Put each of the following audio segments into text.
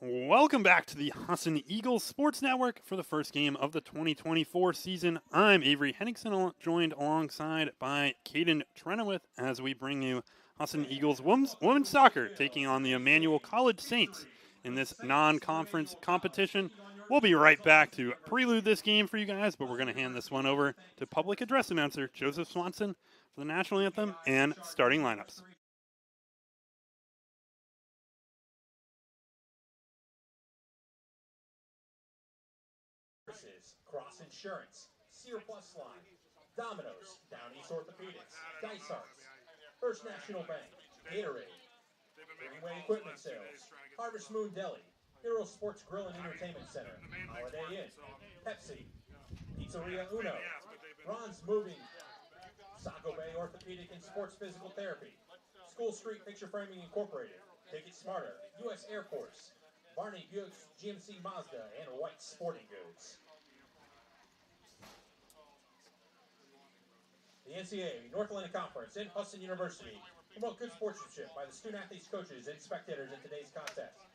Welcome back to the Husson Eagles Sports Network for the first game of the 2024 season. I'm Avery Henningsen, joined alongside by Caden Trenowith as we bring you Husson Eagles women's soccer taking on the Emmanuel College Saints in this non-conference competition. We'll be right back to prelude this game for you guys, but we're going to hand this one over to public address announcer Joseph Swanson for the national anthem and starting lineups. Cross Insurance, Sear Plus Line, Domino's, Down East Orthopedics, Dice Arts, First National Bank, Gatorade, Greenway Equipment Sales, Harvest Moon Deli, Hero Sports Grill and Entertainment Center, Holiday Inn, Pepsi, Pizzeria Uno, Ron's Moving, Saco Bay Orthopedic and Sports Physical Therapy, School Street Picture Framing Incorporated, Take It Smarter, U.S. Air Force, Barney Buick's GMC Mazda, and White Sporting Goods. The NCAA North Atlantic Conference and Husson University promote good sportsmanship by the student-athletes, coaches, and spectators in today's contest.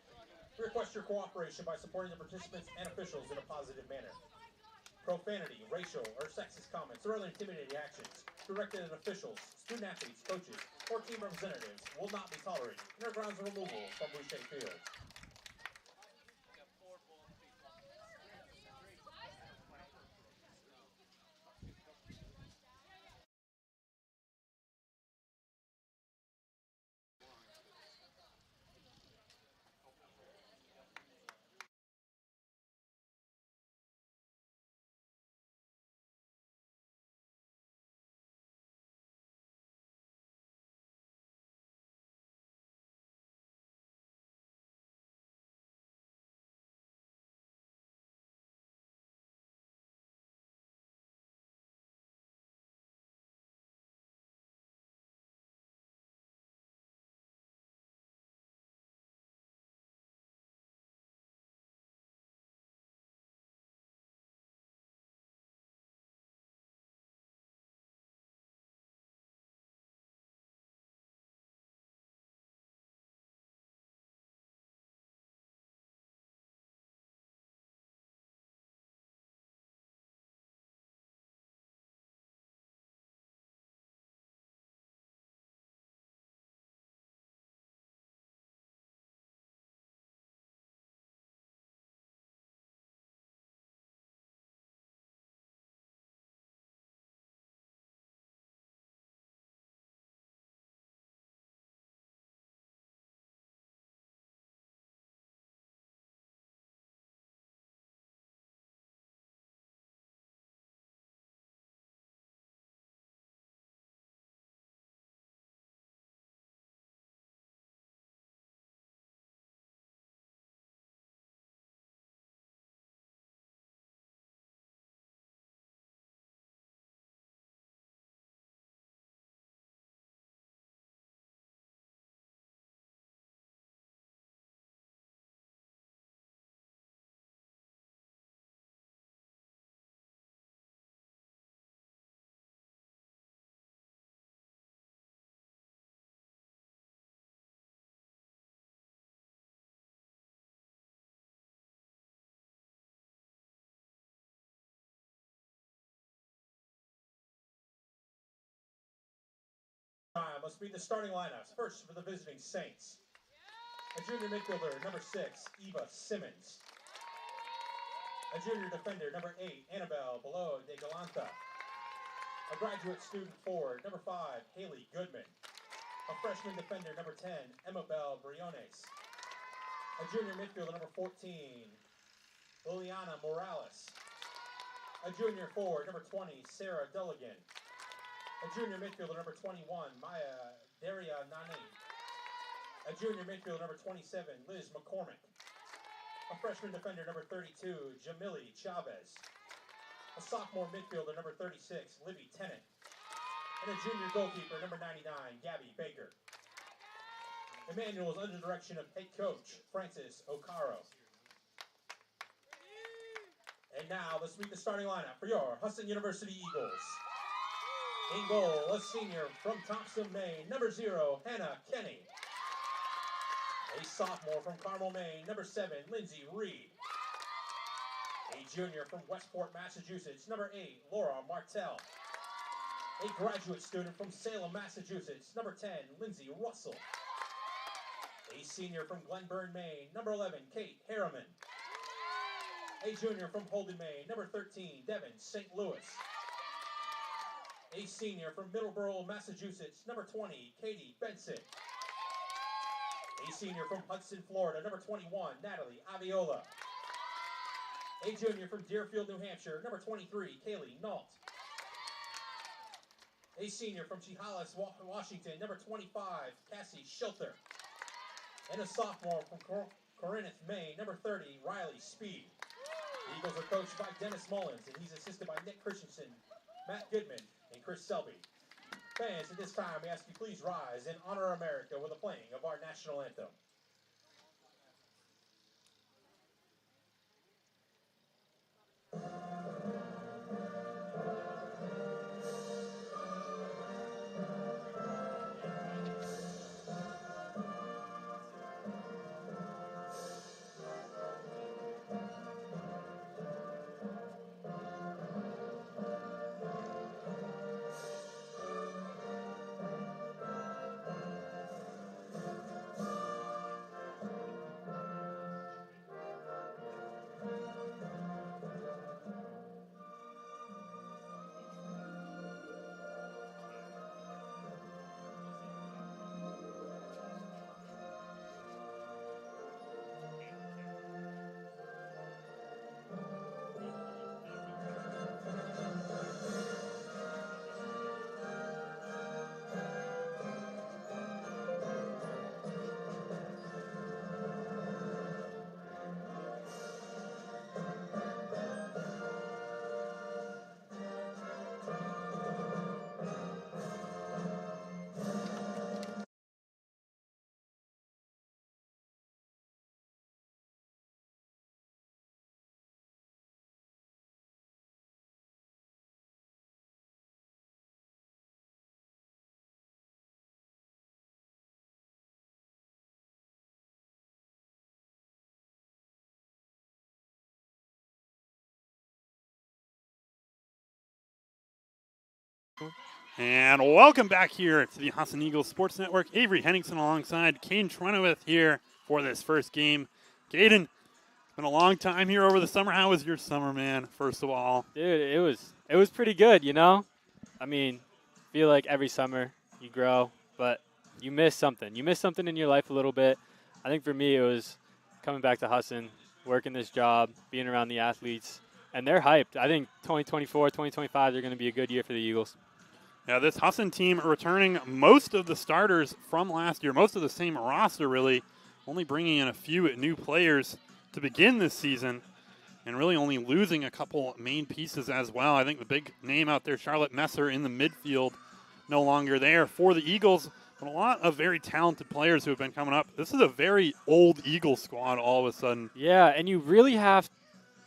We request your cooperation by supporting the participants and officials in a positive manner. Profanity, racial, or sexist comments or other intimidating actions directed at officials, student-athletes, coaches, or team representatives will not be tolerated and are grounds of removal from Boucher Field. Must be the starting lineups. First for the visiting Saints. A junior midfielder, number 6, Eva Simmons. A junior defender, number 8, Annabelle Below de Galanta. A graduate student forward, number 5, Haley Goodman. A freshman defender, number 10, Emabel Briones. A junior midfielder, number 14, Liliana Morales. A junior forward, number 20, Sarah Dulligan. A junior midfielder, number 21, Maya Daria Nani. A junior midfielder, number 27, Liz McCormick. A freshman defender, number 32, Jamili Chavez. A sophomore midfielder, number 36, Libby Tennant. And a junior goalkeeper, number 99, Gabby Baker. Emmanuel is under the direction of head coach Francis Ocaro. And now, let's meet the starting lineup for your Husson University Eagles. In goal, a senior from Thompson, Maine, number 0, Hannah Kenny. A sophomore from Carmel, Maine, number 7, Lindsay Reed. A junior from Westport, Massachusetts, number 8, Laura Martell. A graduate student from Salem, Massachusetts, number 10, Lindsay Russell. A senior from Glenburn, Maine, number 11, Kate Harriman. A junior from Holden, Maine, number 13, Devin St. Louis. A senior from Middleborough, Massachusetts, number 20, Katie Benson. A senior from Hudson, Florida, number 21, Natalie Aviola. A junior from Deerfield, New Hampshire, number 23, Kaylee Nault. A senior from Chehalis, Washington, number 25, Cassie Schilter. And a sophomore from Corinth, Maine, number 30, Riley Speed. The Eagles are coached by Dennis Mullins, and he's assisted by Nick Christensen, Matt Goodman, and Chris Selby. Fans, at this time, we ask you please rise and honor America with the playing of our national anthem. And welcome back here to the Husson Eagles Sports Network. Avery Henningsen alongside Caden Trenoweth here for this first game. Caden, it's been a long time here over the summer. How was your summer, man, first of all? Dude, it was pretty good, you know? I mean, I feel like every summer you grow, but you miss something. You miss something in your life a little bit. I think for me it was coming back to Husson, working this job, being around the athletes, and they're hyped. I think 2024, 2025, they're going to be a good year for the Eagles. Yeah, this Husson team returning most of the starters from last year, most of the same roster really, only bringing in a few new players to begin this season and really only losing a couple main pieces as well. I think the big name out there, Charlotte Messer in the midfield, no longer there for the Eagles, but a lot of very talented players who have been coming up. This is a very old Eagle squad all of a sudden. Yeah, and you really have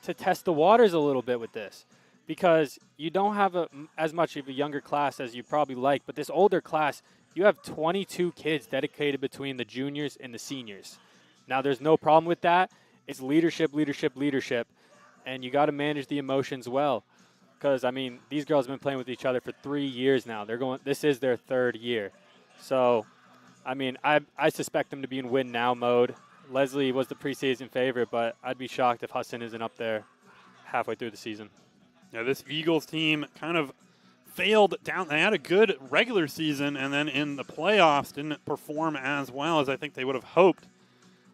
to test the waters a little bit with this, because you don't have as much of a younger class as you probably like, but this older class, you have 22 kids dedicated between the juniors and the seniors. Now, there's no problem with that. It's leadership, leadership, leadership, and you got to manage the emotions well, because, I mean, these girls have been playing with each other for 3 years now. This is their third year. So, I mean, I suspect them to be in win-now mode. Leslie was the preseason favorite, but I'd be shocked if Husson isn't up there halfway through the season. Yeah, this Eagles team kind of failed down. They had a good regular season, and then in the playoffs didn't perform as well as I think they would have hoped.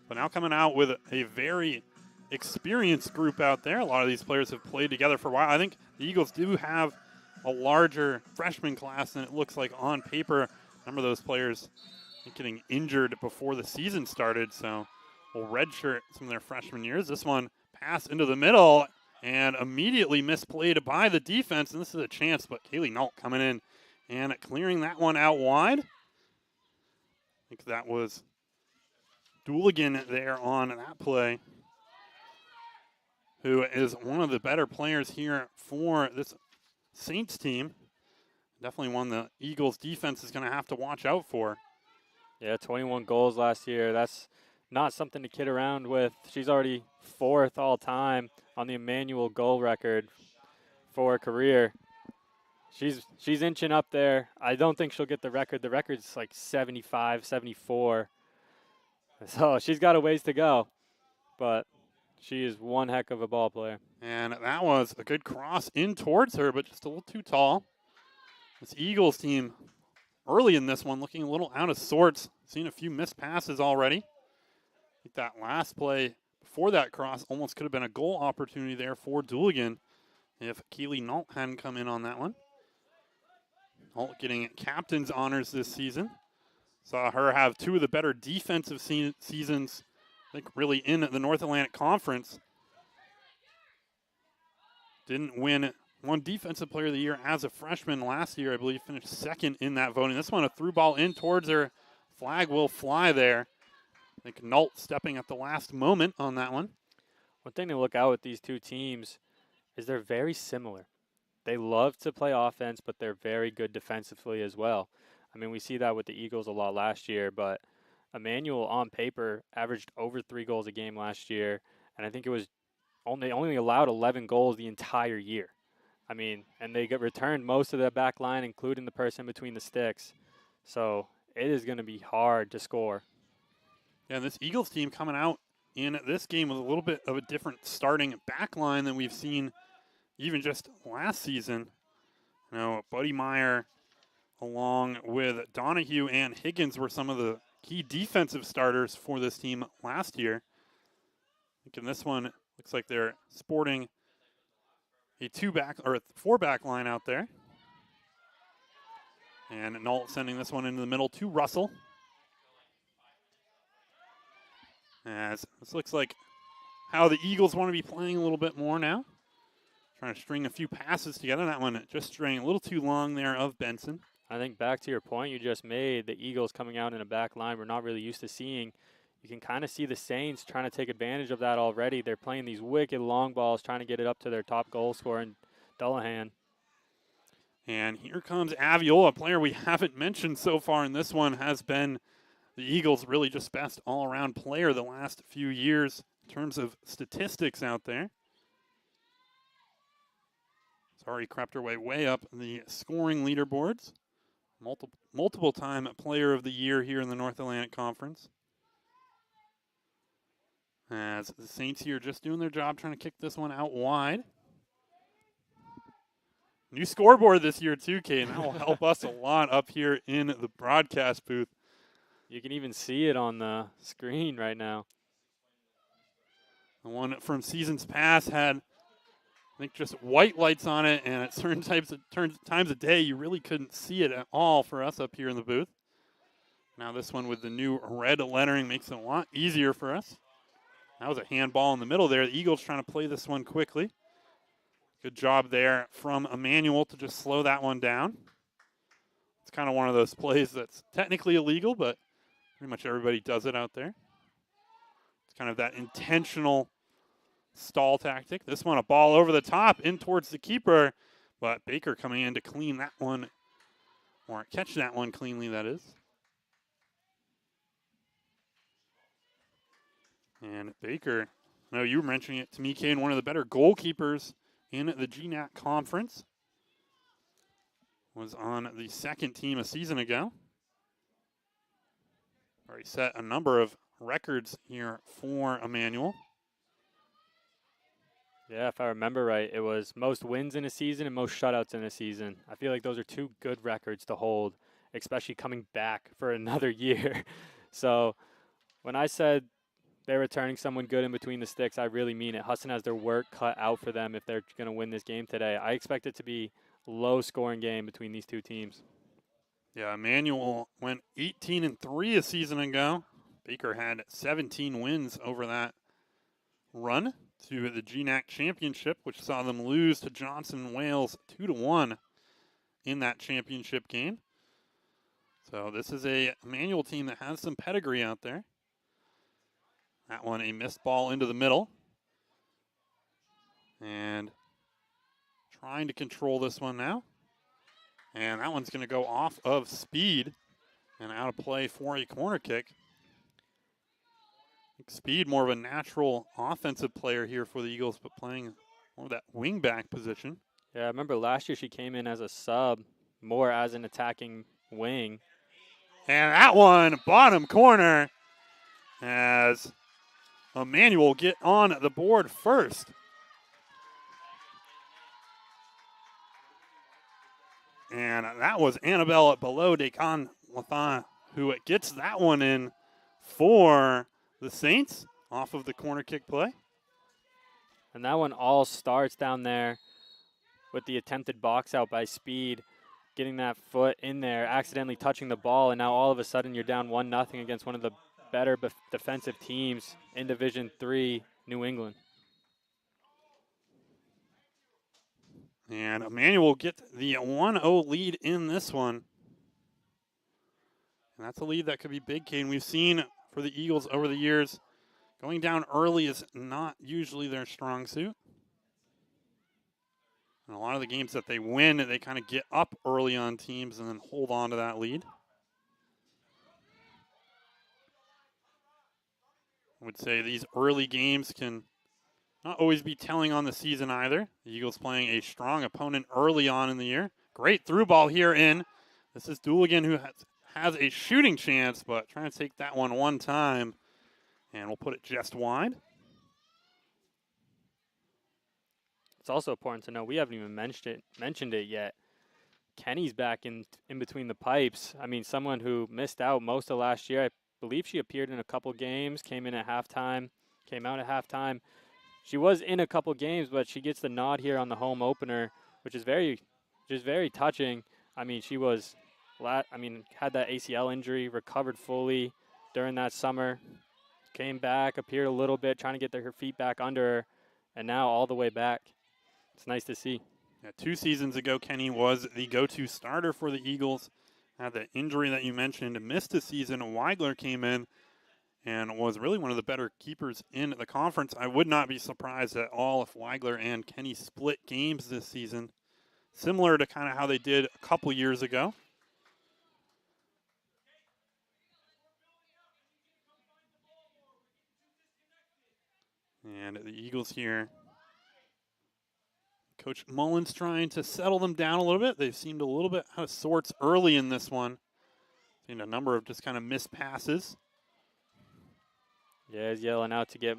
But now coming out with a very experienced group out there. A lot of these players have played together for a while. I think the Eagles do have a larger freshman class than it looks like on paper. Remember those players getting injured before the season started, so we'll redshirt some of their freshman years. This one passed into the middle and immediately misplayed by the defense, and this is a chance, but Kaylee Nault coming in and clearing that one out wide. I think that was Dooligan there on that play, who is one of the better players here for this Saints team. Definitely one the Eagles defense is going to have to watch out for. Yeah, 21 goals last year. That's not something to kid around with. She's already 4th all-time on the Emmanuel goal record for her career. She's inching up there. I don't think she'll get the record. The record's like 75, 74. So she's got a ways to go, but she is one heck of a ball player. And that was a good cross in towards her, but just a little too tall. This Eagles team early in this one looking a little out of sorts. Seen a few missed passes already. I think that last play before that cross almost could have been a goal opportunity there for Dooligan if Keely Nault hadn't come in on that one. Nault getting captain's honors this season. Saw her have 2 of the better defensive seasons, I think, really in the North Atlantic Conference. Didn't win one Defensive Player of the Year as a freshman last year. I believe finished 2nd in that voting. This one, a through ball in towards her. Flag will fly there. I think Nault stepping at the last moment on that one. One thing to look out with these two teams is they're very similar. They love to play offense, but they're very good defensively as well. I mean, we see that with the Eagles a lot last year, but Emmanuel on paper averaged over 3 goals a game last year, and I think it was only allowed 11 goals the entire year. I mean, and they get returned most of the back line, including the person between the sticks. So it is going to be hard to score. Yeah, this Eagles team coming out in this game with a little bit of a different starting back line than we've seen even just last season. You know, Buddy Meyer along with Donahue and Higgins were some of the key defensive starters for this team last year. I think in this one, looks like they're sporting a 4-back line out there. And Nault sending this one into the middle to Russell. As this looks like how the Eagles want to be playing a little bit more now. Trying to string a few passes together. That one just straying a little too long there of Benson. I think back to your point you just made, the Eagles coming out in a back line we're not really used to seeing. You can kind of see the Saints trying to take advantage of that already. They're playing these wicked long balls, trying to get it up to their top goal scorer in Dullahan. And here comes Aviola, a player we haven't mentioned so far in this one, has been the Eagles' really just best all-around player the last few years in terms of statistics out there. It's already crept her way up the scoring leaderboards. Multiple-time player of the year here in the North Atlantic Conference. As the Saints here just doing their job, trying to kick this one out wide. New scoreboard this year too, Kate, and that will help us a lot up here in the broadcast booth. You can even see it on the screen right now. The one from seasons past had, I think, just white lights on it, and at certain times of day, you really couldn't see it at all for us up here in the booth. Now this one with the new red lettering makes it a lot easier for us. That was a handball in the middle there. The Eagles trying to play this one quickly. Good job there from Emmanuel to just slow that one down. It's kind of one of those plays that's technically illegal, but pretty much everybody does it out there. It's kind of that intentional stall tactic. This one, a ball over the top in towards the keeper, but Baker coming in to clean that one, or catch that one cleanly, that is. And Baker, I know you were mentioning it to me, Kane, one of the better goalkeepers in the GNAC conference. Was on the second team a season ago. Already set a number of records here for Emmanuel. Yeah, if I remember right, it was most wins in a season and most shutouts in a season. I feel like those are 2 good records to hold, especially coming back for another year. So when I said they're returning someone good in between the sticks, I really mean it. Husson has their work cut out for them if they're going to win this game today. I expect it to be a low-scoring game between these 2 teams. Yeah, Emmanuel went 18-3 a season ago. Baker had 17 wins over that run to the GNAC championship, which saw them lose to Johnson Wales 2-1 in that championship game. So this is a Emmanuel team that has some pedigree out there. That one, a missed ball into the middle. And trying to control this one now. And that one's going to go off of speed and out of play for a corner kick. Speed, more of a natural offensive player here for the Eagles, but playing more of that wing-back position. Yeah, I remember last year she came in as a sub, more as an attacking wing. And that one, bottom corner, as Emmanuel get on the board first. And that was Annabelle below Decan Lathan who gets that one in for the Saints off of the corner kick play. And that one all starts down there with the attempted box out by Speed, getting that foot in there, accidentally touching the ball, and now all of a sudden you're down 1-0 against one of the better defensive teams in Division III, New England. And Emmanuel gets the 1-0 lead in this one. And that's a lead that could be big, Kane. We've seen for the Eagles over the years, going down early is not usually their strong suit. And a lot of the games that they win, they kind of get up early on teams and then hold on to that lead. I would say these early games can not always be telling on the season either. The Eagles playing a strong opponent early on in the year. Great through ball here in. This is Dooligan who has a shooting chance, but trying to take that one time. And we'll put it just wide. It's also important to know we haven't even mentioned it yet. Kenny's back in between the pipes. I mean, someone who missed out most of last year. I believe she appeared in a couple games, came in at halftime, came out at halftime. She was in a couple games, but she gets the nod here on the home opener, which is very touching. I mean, she was, had that ACL injury, recovered fully during that summer, came back, appeared a little bit, trying to get her feet back under her, and now all the way back. It's nice to see. Yeah, 2 seasons ago, Kenny was the go-to starter for the Eagles. Had the injury that you mentioned, missed a season. Weigler came in and was really one of the better keepers in the conference. I would not be surprised at all if Weigler and Kenny split games this season, similar to kind of how they did a couple years ago. And the Eagles here, Coach Mullins trying to settle them down a little bit. They seemed a little bit out of sorts early in this one. Seen a number of just kind of missed passes. Yeah, he's yelling out to get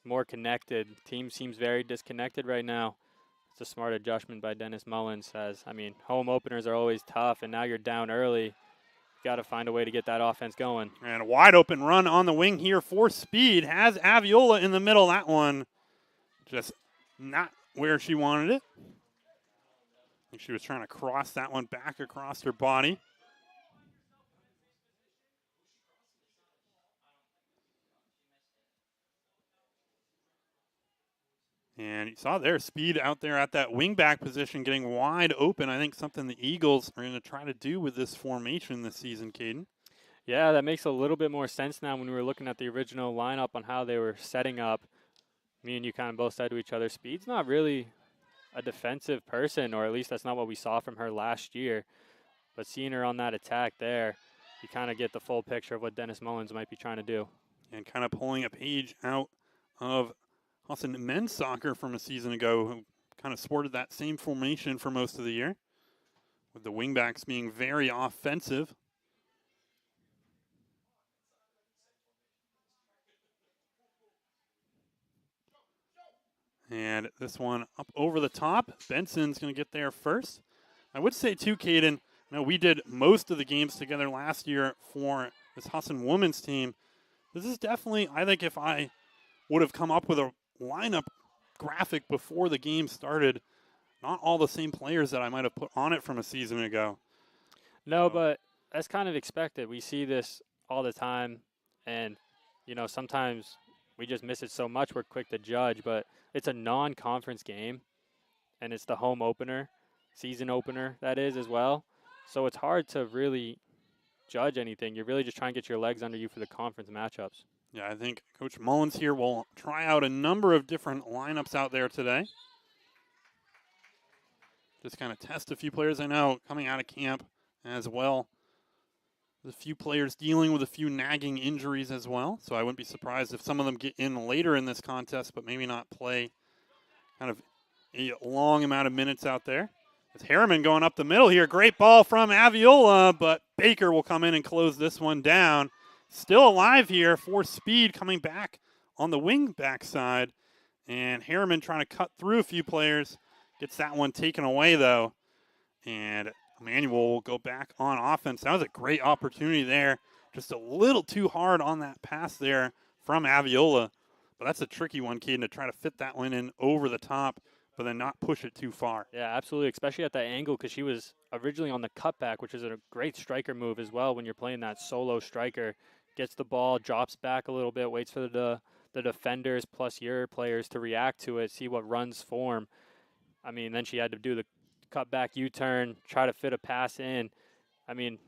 more connected. Team seems very disconnected right now. It's a smart adjustment by Dennis Mullins. Home openers are always tough, and now you're down early. You got to find a way to get that offense going. And a wide open run on the wing here for Speed. Has Aviola in the middle. That one just not where she wanted it. I think she was trying to cross that one back across her body. And you saw there, Speed out there at that wingback position getting wide open. I think something the Eagles are going to try to do with this formation this season, Caden. Yeah, that makes a little bit more sense now when we were looking at the original lineup on how they were setting up. Me and you kind of both said to each other, Speed's not really a defensive person, or at least that's not what we saw from her last year. But seeing her on that attack there, you kind of get the full picture of what Dennis Mullins might be trying to do. And kind of pulling a page out of Husson men's soccer from a season ago, who kind of sported that same formation for most of the year, with the wingbacks being very offensive. And this one up over the top. Benson's going to get there first. I would say, too, Caden, we did most of the games together last year for this Husson women's team. This is definitely, I think if I would have come up with a lineup graphic before the game started, not all the same players that I might have put on it from a season ago. No, but that's kind of expected. We see this all the time, and, sometimes we just miss it so much we're quick to judge, but it's a non-conference game, and it's the home opener, season opener, that is, as well. So it's hard to really judge anything. You're really just trying to get your legs under you for the conference matchups. Yeah, I think Coach Mullins here will try out a number of different lineups out there today. Just kind of test a few players I know coming out of camp as well. A few players dealing with a few nagging injuries as well, so I wouldn't be surprised if some of them get in later in this contest, but maybe not play kind of a long amount of minutes out there. It's Harriman going up the middle here. Great ball from Aviola, but Baker will come in and close this one down. Still alive here for speed coming back on the wing back side. And Harriman trying to cut through a few players. Gets that one taken away, though. And Emmanuel will go back on offense. That was a great opportunity there. Just a little too hard on that pass there from Aviola. But that's a tricky one, Caden, to try to fit that one in over the top, but then not push it too far. Yeah, absolutely, especially at that angle because she was originally on the cutback, which is a great striker move as well when you're playing that solo striker. Gets the ball, drops back a little bit, waits for the defenders plus your players to react to it, see what runs form. I mean, then she had to do the cutback U-turn, try to fit a pass in. I mean,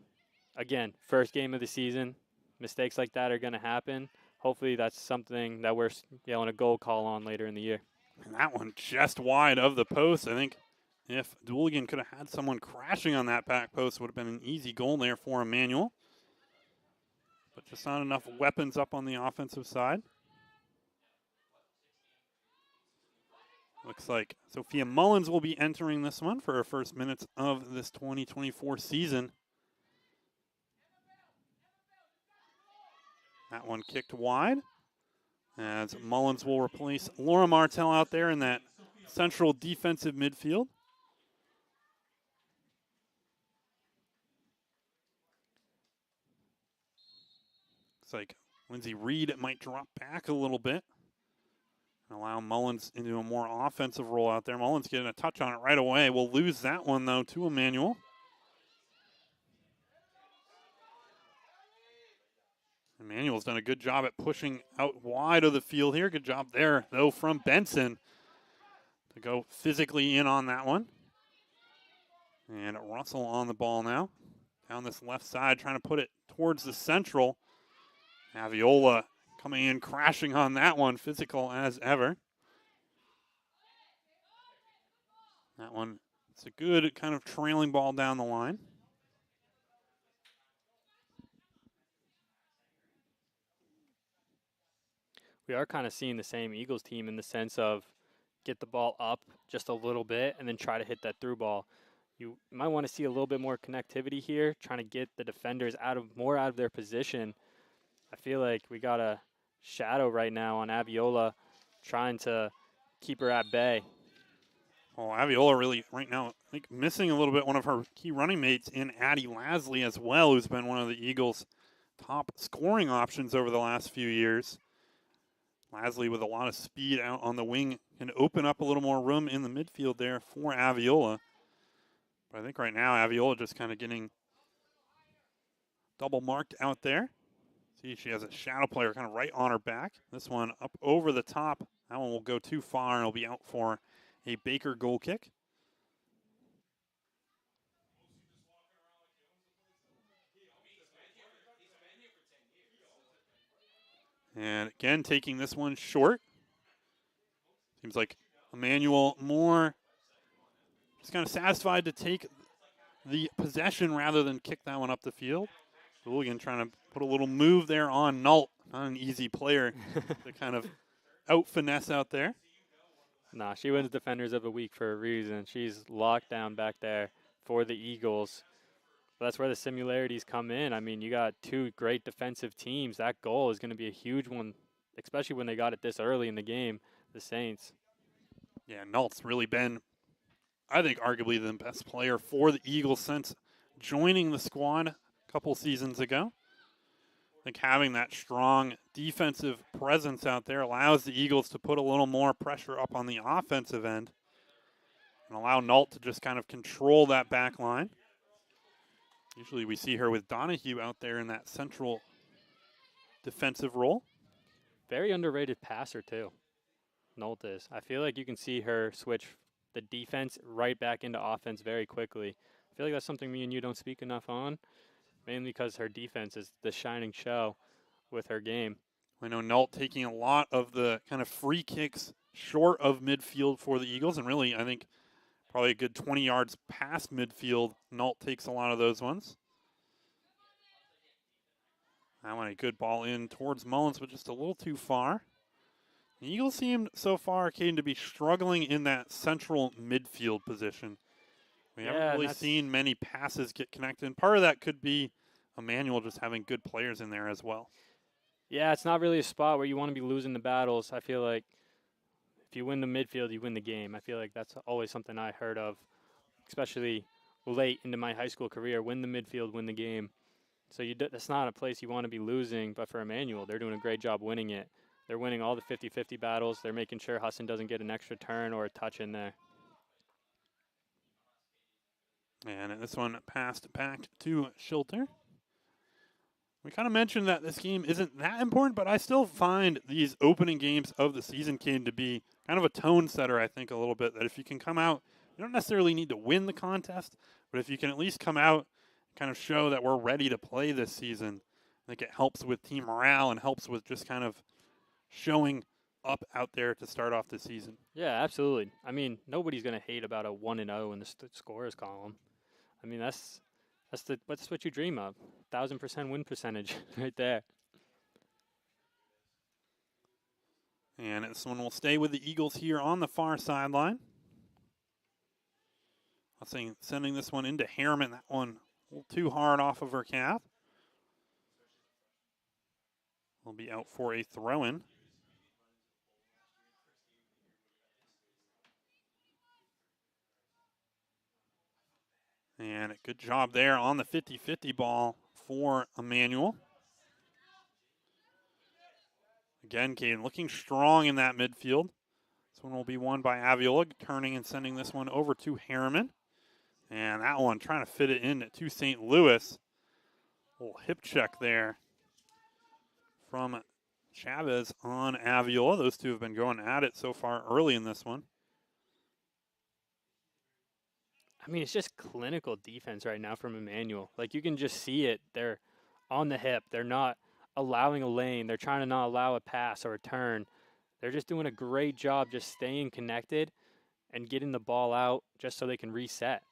again, first game of the season, mistakes like that are going to happen. Hopefully that's something that we're yelling a goal call on later in the year. And that one just wide of the post. I think if Dooligan could have had someone crashing on that back post, it would have been an easy goal there for Emmanuel. But just not enough weapons up on the offensive side. Looks like Sophia Mullins will be entering this one for her first minutes of this 2024 season. That one kicked wide as Mullins will replace Laura Martell out there in that central defensive midfield. Looks like Lindsay Reed might drop back a little bit and allow Mullins into a more offensive role out there. Mullins getting a touch on it right away. We'll lose that one, though, to Emmanuel. Emmanuel's done a good job at pushing out wide of the field here. Good job there, though, from Benson to go physically in on that one. And Russell on the ball now. Down this left side, trying to put it towards the central. Aviola coming in, crashing on that one, physical as ever. That one, it's a good kind of trailing ball down the line. We are kind of seeing the same Eagles team in the sense of get the ball up just a little bit and then try to hit that through ball. You might want to see a little bit more connectivity here, trying to get the defenders more out of their position. I feel like we got a shadow right now on Aviola trying to keep her at bay. Well, Aviola really, right now, I think missing a little bit one of her key running mates in Addie Lasley as well, who's been one of the Eagles' top scoring options over the last few years. Lasley with a lot of speed out on the wing can open up a little more room in the midfield there for Aviola. But I think right now Aviola just kind of getting double marked out there. See, she has a shadow player kind of right on her back. This one up over the top. That one will go too far and it'll be out for a Baker goal kick. And again, taking this one short. Seems like Emmanuel more just kind of satisfied to take the possession rather than kick that one up the field. Dooligan trying to put a little move there on Nault. Not an easy player to kind of out-finesse out there. Nah, she wins Defenders of the Week for a reason. She's locked down back there for the Eagles. But that's where the similarities come in. I mean, you got two great defensive teams. That goal is going to be a huge one, especially when they got it this early in the game, the Saints. Yeah, Nault's really been, I think, arguably the best player for the Eagles since joining the squad a couple seasons ago. I think having that strong defensive presence out there allows the Eagles to put a little more pressure up on the offensive end and allow Nault to just kind of control that back line. Usually we see her with Donahue out there in that central defensive role. Very underrated passer, too. Nault is. I feel like you can see her switch the defense right back into offense very quickly. I feel like that's something me and you don't speak enough on, mainly because her defense is the shining show with her game. I know Nault taking a lot of the kind of free kicks short of midfield for the Eagles, and really, I think, probably a good 20 yards past midfield. Nault takes a lot of those ones. That one a good ball in towards Mullins, but just a little too far. The Eagles seemed so far, Caden, to be struggling in that central midfield position. We haven't really seen many passes get connected. And part of that could be Emmanuel just having good players in there as well. Yeah, it's not really a spot where you want to be losing the battles. I feel like if you win the midfield, you win the game. I feel like that's always something I heard of, especially late into my high school career. Win the midfield, win the game. So that's not a place you want to be losing, but for Emmanuel, they're doing a great job winning it. They're winning all the 50-50 battles. They're making sure Husson doesn't get an extra turn or a touch in there. And this one passed back to Schilter. We kind of mentioned that this game isn't that important, but I still find these opening games of the season came to be kind of a tone setter, I think, a little bit. That if you can come out, you don't necessarily need to win the contest, but if you can at least come out and kind of show that we're ready to play this season, I think it helps with team morale and helps with just kind of showing up out there to start off the season. Yeah, absolutely. I mean, nobody's going to hate about a 1-0 in the scorers column. I mean, that's what you dream of. 1,000% win percentage right there. And this one will stay with the Eagles here on the far sideline. Sending this one into Harriman. That one a little too hard off of her calf. Will be out for a throw-in. And a good job there on the 50-50 ball for Emmanuel. Again, Caden looking strong in that midfield. This one will be won by Aviola, turning and sending this one over to Harriman. And that one trying to fit it in to St. Louis. A little hip check there from Chavez on Aviola. Those two have been going at it so far early in this one. I mean, it's just clinical defense right now from Emmanuel. Like, you can just see it. They're on the hip. They're not allowing a lane. They're trying to not allow a pass or a turn. They're just doing a great job just staying connected and getting the ball out just so they can reset.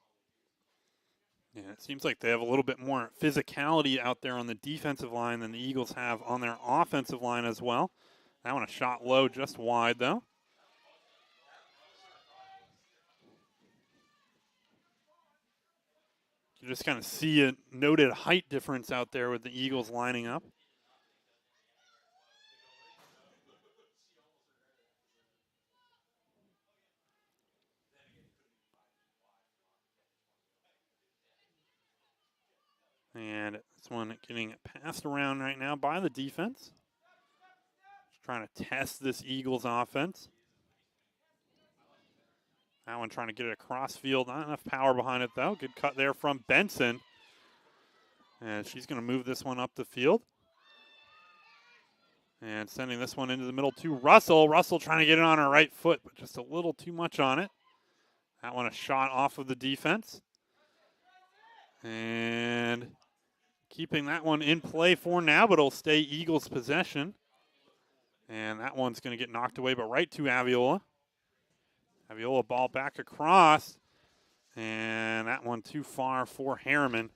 Yeah, it seems like they have a little bit more physicality out there on the defensive line than the Eagles have on their offensive line as well. That one a shot low, just wide though. You just kind of see a noted height difference out there with the Eagles lining up. And this one getting passed around right now by the defense. Just trying to test this Eagles offense. That one trying to get it across field. Not enough power behind it, though. Good cut there from Benson. And she's going to move this one up the field. And sending this one into the middle to Russell. Russell trying to get it on her right foot, but just a little too much on it. That one a shot off of the defense. And keeping that one in play for now, but it'll stay Eagles' possession. And that one's going to get knocked away, but right to Aviola. Aviola ball back across. And that one too far for Harriman.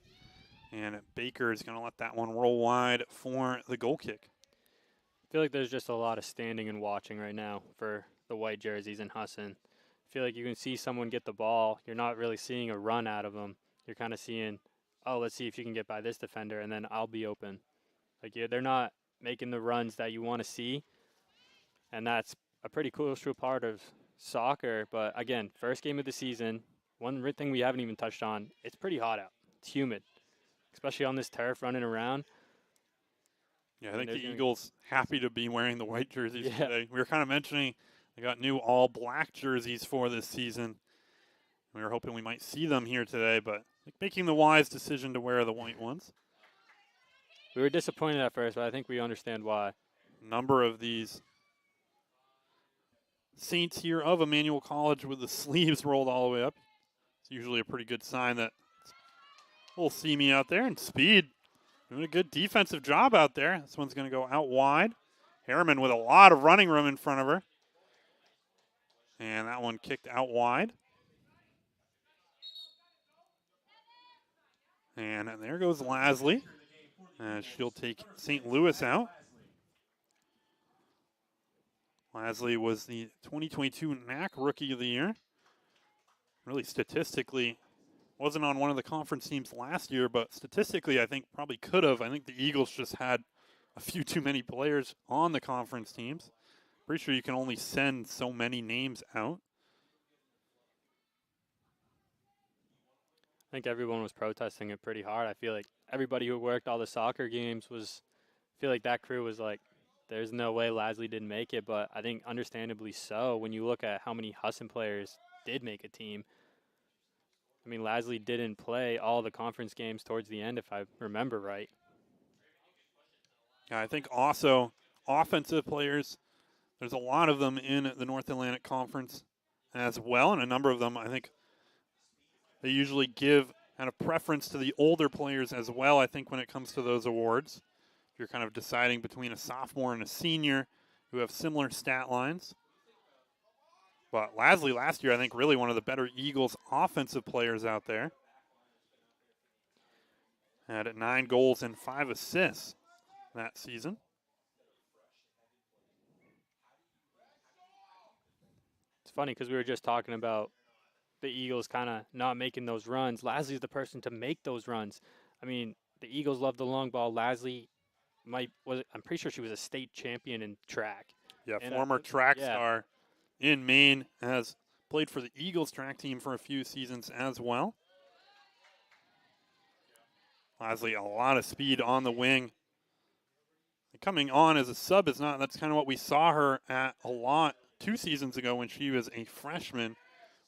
And Baker is going to let that one roll wide for the goal kick. I feel like there's just a lot of standing and watching right now for the white jerseys in Husson. I feel like you can see someone get the ball. You're not really seeing a run out of them. You're kind of seeing, oh, let's see if you can get by this defender, and then I'll be open. Like, they're not making the runs that you want to see, and that's a pretty crucial part of soccer. But, again, first game of the season, one thing we haven't even touched on, it's pretty hot out. It's humid, especially on this turf running around. Yeah, I think the Eagles happy to be wearing the white jerseys today. We were kind of mentioning they got new all-black jerseys for this season. We were hoping we might see them here today, but making the wise decision to wear the white ones. We were disappointed at first, but I think we understand why. A number of these Saints here of Emmanuel College with the sleeves rolled all the way up. It's usually a pretty good sign that we'll see me out there. And Speed doing a good defensive job out there. This one's going to go out wide. Harriman with a lot of running room in front of her. And that one kicked out wide. And there goes Lasley. as she'll take St. Louis out. Lasley was the 2022 NAC Rookie of the Year. Really statistically, wasn't on one of the conference teams last year, but statistically I think probably could have. I think the Eagles just had a few too many players on the conference teams. Pretty sure you can only send so many names out. I think everyone was protesting it pretty hard. I feel like everybody who worked all the soccer games I feel like that crew was like, there's no way Lasley didn't make it, but I think understandably so when you look at how many Husson players did make a team. I mean, Lasley didn't play all the conference games towards the end, if I remember right. Yeah, I think also offensive players, there's a lot of them in the North Atlantic Conference as well, and a number of them, I think, they usually give kind of preference to the older players as well, I think, when it comes to those awards. If you're kind of deciding between a sophomore and a senior who have similar stat lines. But Lasley last year, I think, really one of the better Eagles offensive players out there. Had 9 goals and 5 assists that season. It's funny because we were just talking about the Eagles kind of not making those runs. Lasley's the person to make those runs. I mean, the Eagles love the long ball. Lasley I'm pretty sure she was a state champion in track. Yeah, and former track star in Maine, has played for the Eagles track team for a few seasons as well. Lasley, a lot of speed on the wing. Coming on as a sub that's kind of what we saw her at a lot 2 seasons ago when she was a freshman.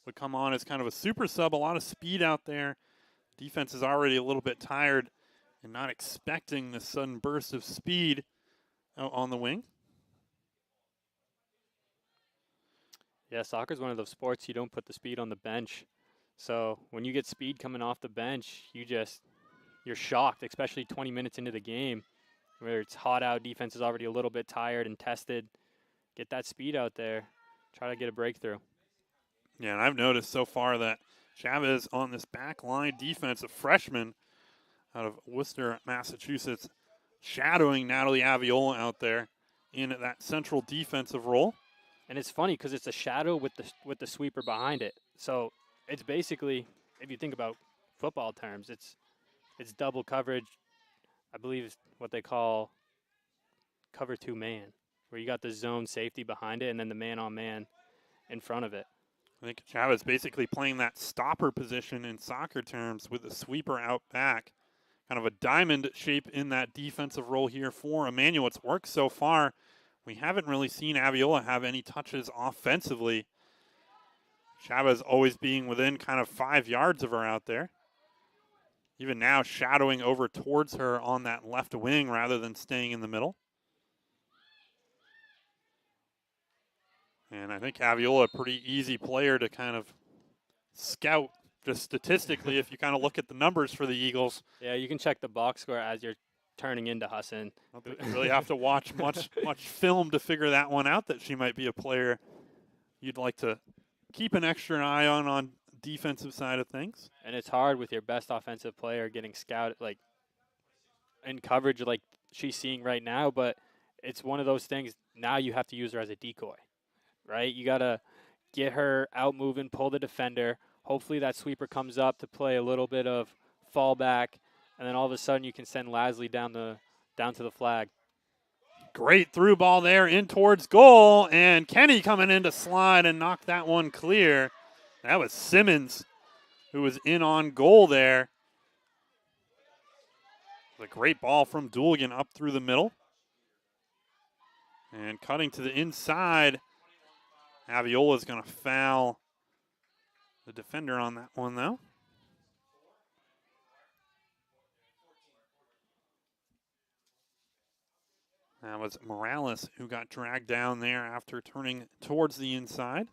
Would come on as kind of a super sub, a lot of speed out there. Defense is already a little bit tired and not expecting this sudden burst of speed out on the wing. Yeah, soccer is one of those sports you don't put the speed on the bench. So when you get speed coming off the bench, you're shocked, especially 20 minutes into the game where it's hot out, defense is already a little bit tired and tested. Get that speed out there, try to get a breakthrough. Yeah, and I've noticed so far that Chavez on this back line defense, a freshman out of Worcester, Massachusetts, shadowing Natalie Aviola out there in that central defensive role. And it's funny because it's a shadow with the sweeper behind it. So it's basically, if you think about football terms, it's double coverage. I believe it's what they call cover 2 man, where you got the zone safety behind it and then the man-on-man in front of it. I think Chavez basically playing that stopper position in soccer terms with the sweeper out back. Kind of a diamond shape in that defensive role here for Emmanuel. It's worked so far. We haven't really seen Aviola have any touches offensively. Chavez always being within kind of 5 yards of her out there. Even now shadowing over towards her on that left wing rather than staying in the middle. And I think Aviola, a pretty easy player to kind of scout just statistically if you kind of look at the numbers for the Eagles. Yeah, you can check the box score as you're turning into Husson. I don't think you really have to watch much film to figure that one out, that she might be a player you'd like to keep an extra eye on defensive side of things. And it's hard with your best offensive player getting scouted like in coverage like she's seeing right now, but it's one of those things now you have to use her as a decoy. Right? You got to get her out moving, pull the defender. Hopefully that sweeper comes up to play a little bit of fallback, and then all of a sudden you can send Lasley down to the flag. Great through ball there in towards goal, and Kenny coming in to slide and knock that one clear. That was Simmons who was in on goal there. A great ball from Dooligan up through the middle. And cutting to the inside, Aviola's going to foul the defender on that one, though. That was Morales who got dragged down there after turning towards the inside.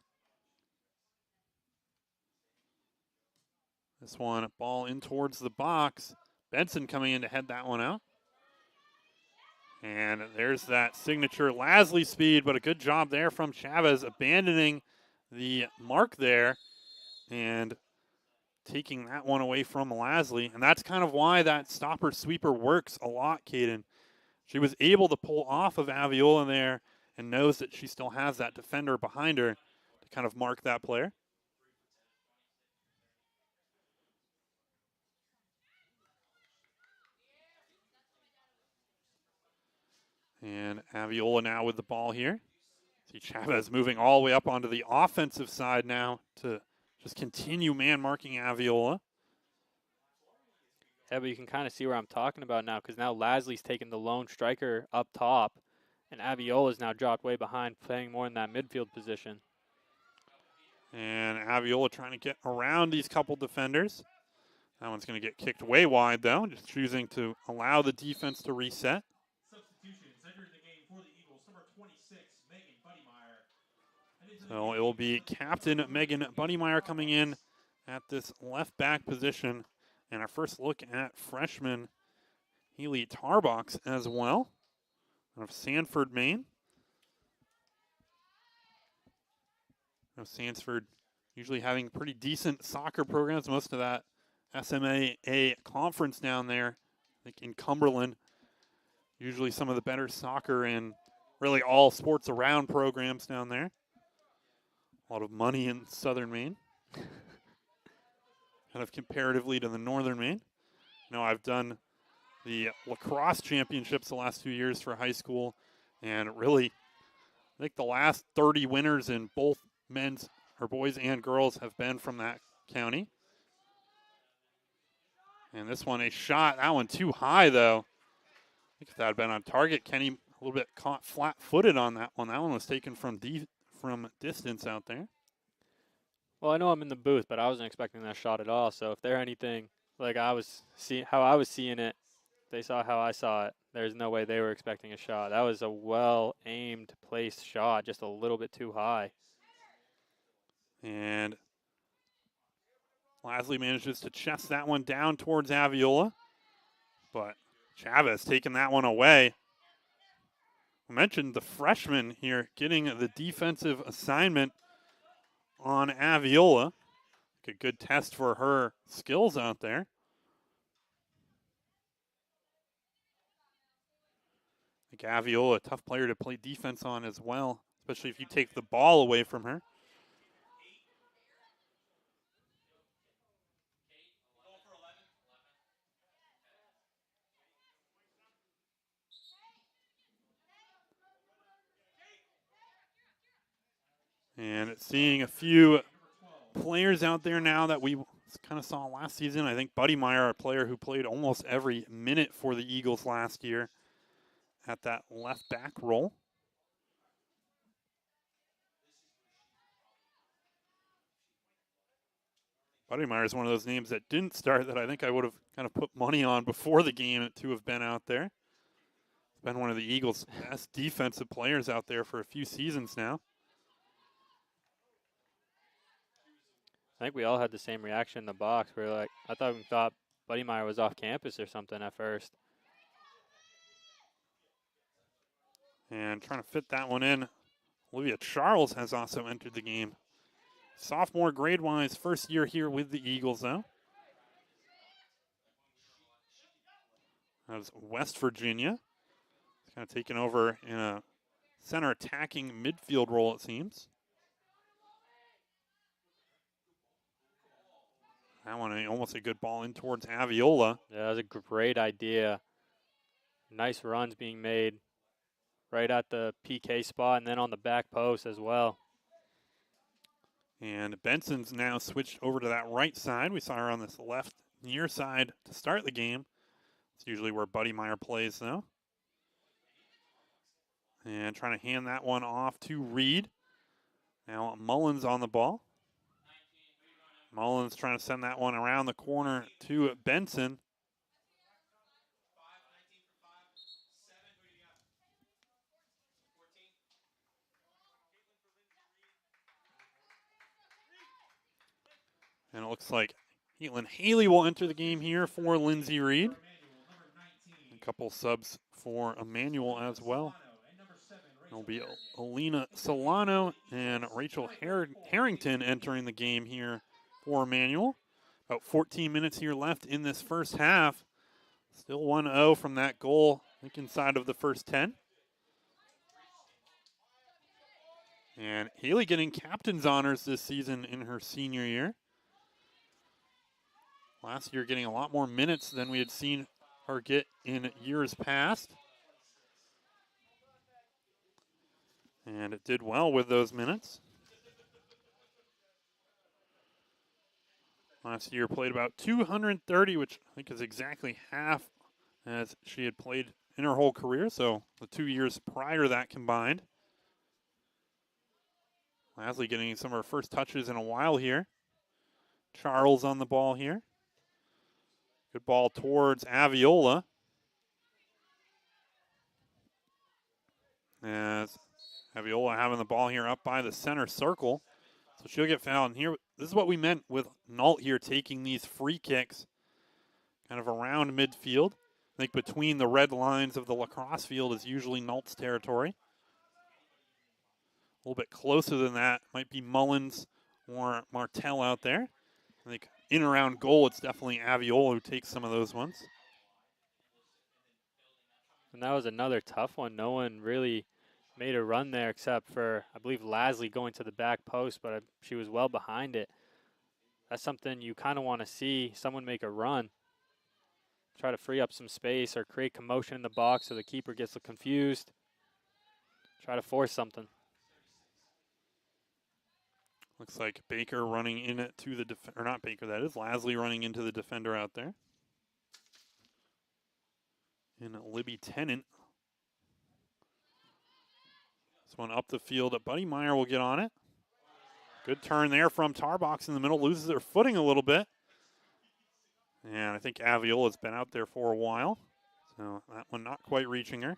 This one, ball in towards the box. Benson coming in to head that one out. And there's that signature Lasley speed, but a good job there from Chavez abandoning the mark there and taking that one away from Lasley. And that's kind of why that stopper sweeper works a lot, Caden. She was able to pull off of Aviola there and knows that she still has that defender behind her to kind of mark that player. And Aviola now with the ball here. See Chavez moving all the way up onto the offensive side now to just continue man marking Aviola. Yeah, but you can kind of see where I'm talking about now, because now Lasley's taking the lone striker up top, and Aviola's now dropped way behind, playing more in that midfield position. And Aviola trying to get around these couple defenders. That one's going to get kicked way wide, though, just choosing to allow the defense to reset. Substitutions entering the game for the Eagles, number 26, Megan Buddymeyer. So it will be Captain Megan Buddymeyer coming in at this left back position. And our first look at freshman Haley Tarbox as well, out of Sanford, Maine. Now Sanford usually having pretty decent soccer programs, most of that SMAA conference down there, I think in Cumberland. Usually some of the better soccer and really all sports around programs down there. A lot of money in southern Maine. Kind of comparatively to the northern Maine. I've done the lacrosse championships the last 2 years for high school, and really, I think the last 30 winners in both men's or boys and girls have been from that county. And this one, a shot. That one too high, though. I think if that had been on target, Kenny a little bit caught flat-footed on that one. That one was taken from distance out there. Well, I know I'm in the booth, but I wasn't expecting that shot at all. So if they're anything like how I was seeing it, they saw how I saw it. There's no way they were expecting a shot. That was a well-aimed, placed shot, just a little bit too high. And Lasley manages to chest that one down towards Aviola, but Chavez taking that one away. I mentioned the freshman here getting the defensive assignment on Aviola. A good test for her skills out there. I think Aviola, a tough player to play defense on as well, especially if you take the ball away from her. And seeing a few players out there now that we kind of saw last season. I think Buddymeyer, a player who played almost every minute for the Eagles last year at that left back role. Buddymeyer is one of those names that didn't start that I think I would have kind of put money on before the game to have been out there. Been one of the Eagles' best defensive players out there for a few seasons now. I think we all had the same reaction in the box. We were like, I thought Buddymeyer was off campus or something at first. And trying to fit that one in. Olivia Charles has also entered the game. Sophomore grade-wise, first year here with the Eagles, though. That's West Virginia. It's kind of taken over in a center attacking midfield role, it seems. That one, almost a good ball in towards Aviola. Yeah, that was a great idea. Nice runs being made right at the PK spot and then on the back post as well. And Benson's now switched over to that right side. We saw her on this left near side to start the game. It's usually where Buddymeyer plays, though. And trying to hand that one off to Reed. Now Mullins on the ball. Mullins trying to send that one around the corner to Benson. And it looks like Caitlin Haley will enter the game here for Lindsay Reed. A couple subs for Emmanuel as well. It'll be Alina Solano and Rachel Harrington entering the game here for Emmanuel. About 14 minutes here left in this first half. Still 1-0 from that goal, I think inside of the first 10. And Haley getting captain's honors this season in her senior year. Last year getting a lot more minutes than we had seen her get in years past. And it did well with those minutes. Last year played about 230, which I think is exactly half as she had played in her whole career. So the 2 years prior to that combined. Lasley getting some of her first touches in a while here. Charles on the ball here. Good ball towards Aviola. As Aviola having the ball here up by the center circle. So she'll get fouled. And here, this is what we meant with Nault here taking these free kicks kind of around midfield. I think between the red lines of the lacrosse field is usually Nault's territory. A little bit closer than that might be Mullins or Martell out there. I think in around goal, it's definitely Aviola who takes some of those ones. And that was another tough one. No one really made a run there except for, I believe, Lasley going to the back post, but she was well behind it. That's something you kind of want to see someone make a run. Try to free up some space or create commotion in the box so the keeper gets confused. Try to force something. Looks like Baker running in it to the defender, or not Baker, that is Lasley running into the defender out there. And Libby Tennant. This one up the field. Buddy Meyer will get on it. Good turn there from Tarbox in the middle. Loses her footing a little bit. And I think Aviola's been out there for a while. So that one not quite reaching her.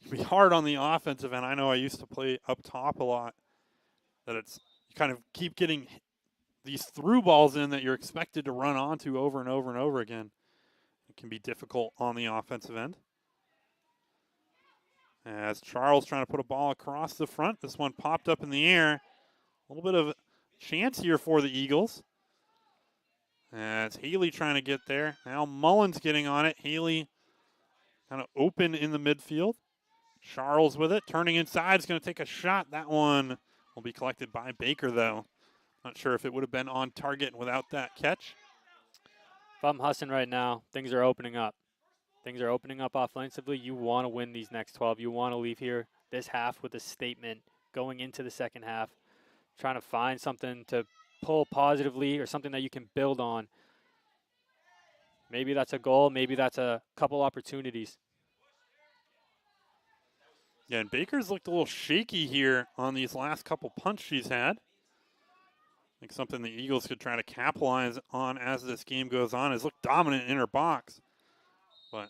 It'd be hard on the offensive end. I know I used to play up top a lot. That it's, you kind of keep getting these through balls in that you're expected to run onto over and over and over again. It can be difficult on the offensive end. As Charles trying to put a ball across the front. This one popped up in the air. A little bit of chance here for the Eagles. As Haley trying to get there. Now Mullins getting on it. Haley kind of open in the midfield. Charles with it. Turning inside is going to take a shot. That one will be collected by Baker, though. Not sure if it would have been on target without that catch. If I'm Husson right now, things are opening up. Things are opening up offensively. You want to win these next 12. You want to leave here this half with a statement going into the second half, trying to find something to pull positively or something that you can build on. Maybe that's a goal. Maybe that's a couple opportunities. Yeah, and Baker's looked a little shaky here on these last couple punts she's had. I think something the Eagles could try to capitalize on as this game goes on is look dominant in her box. But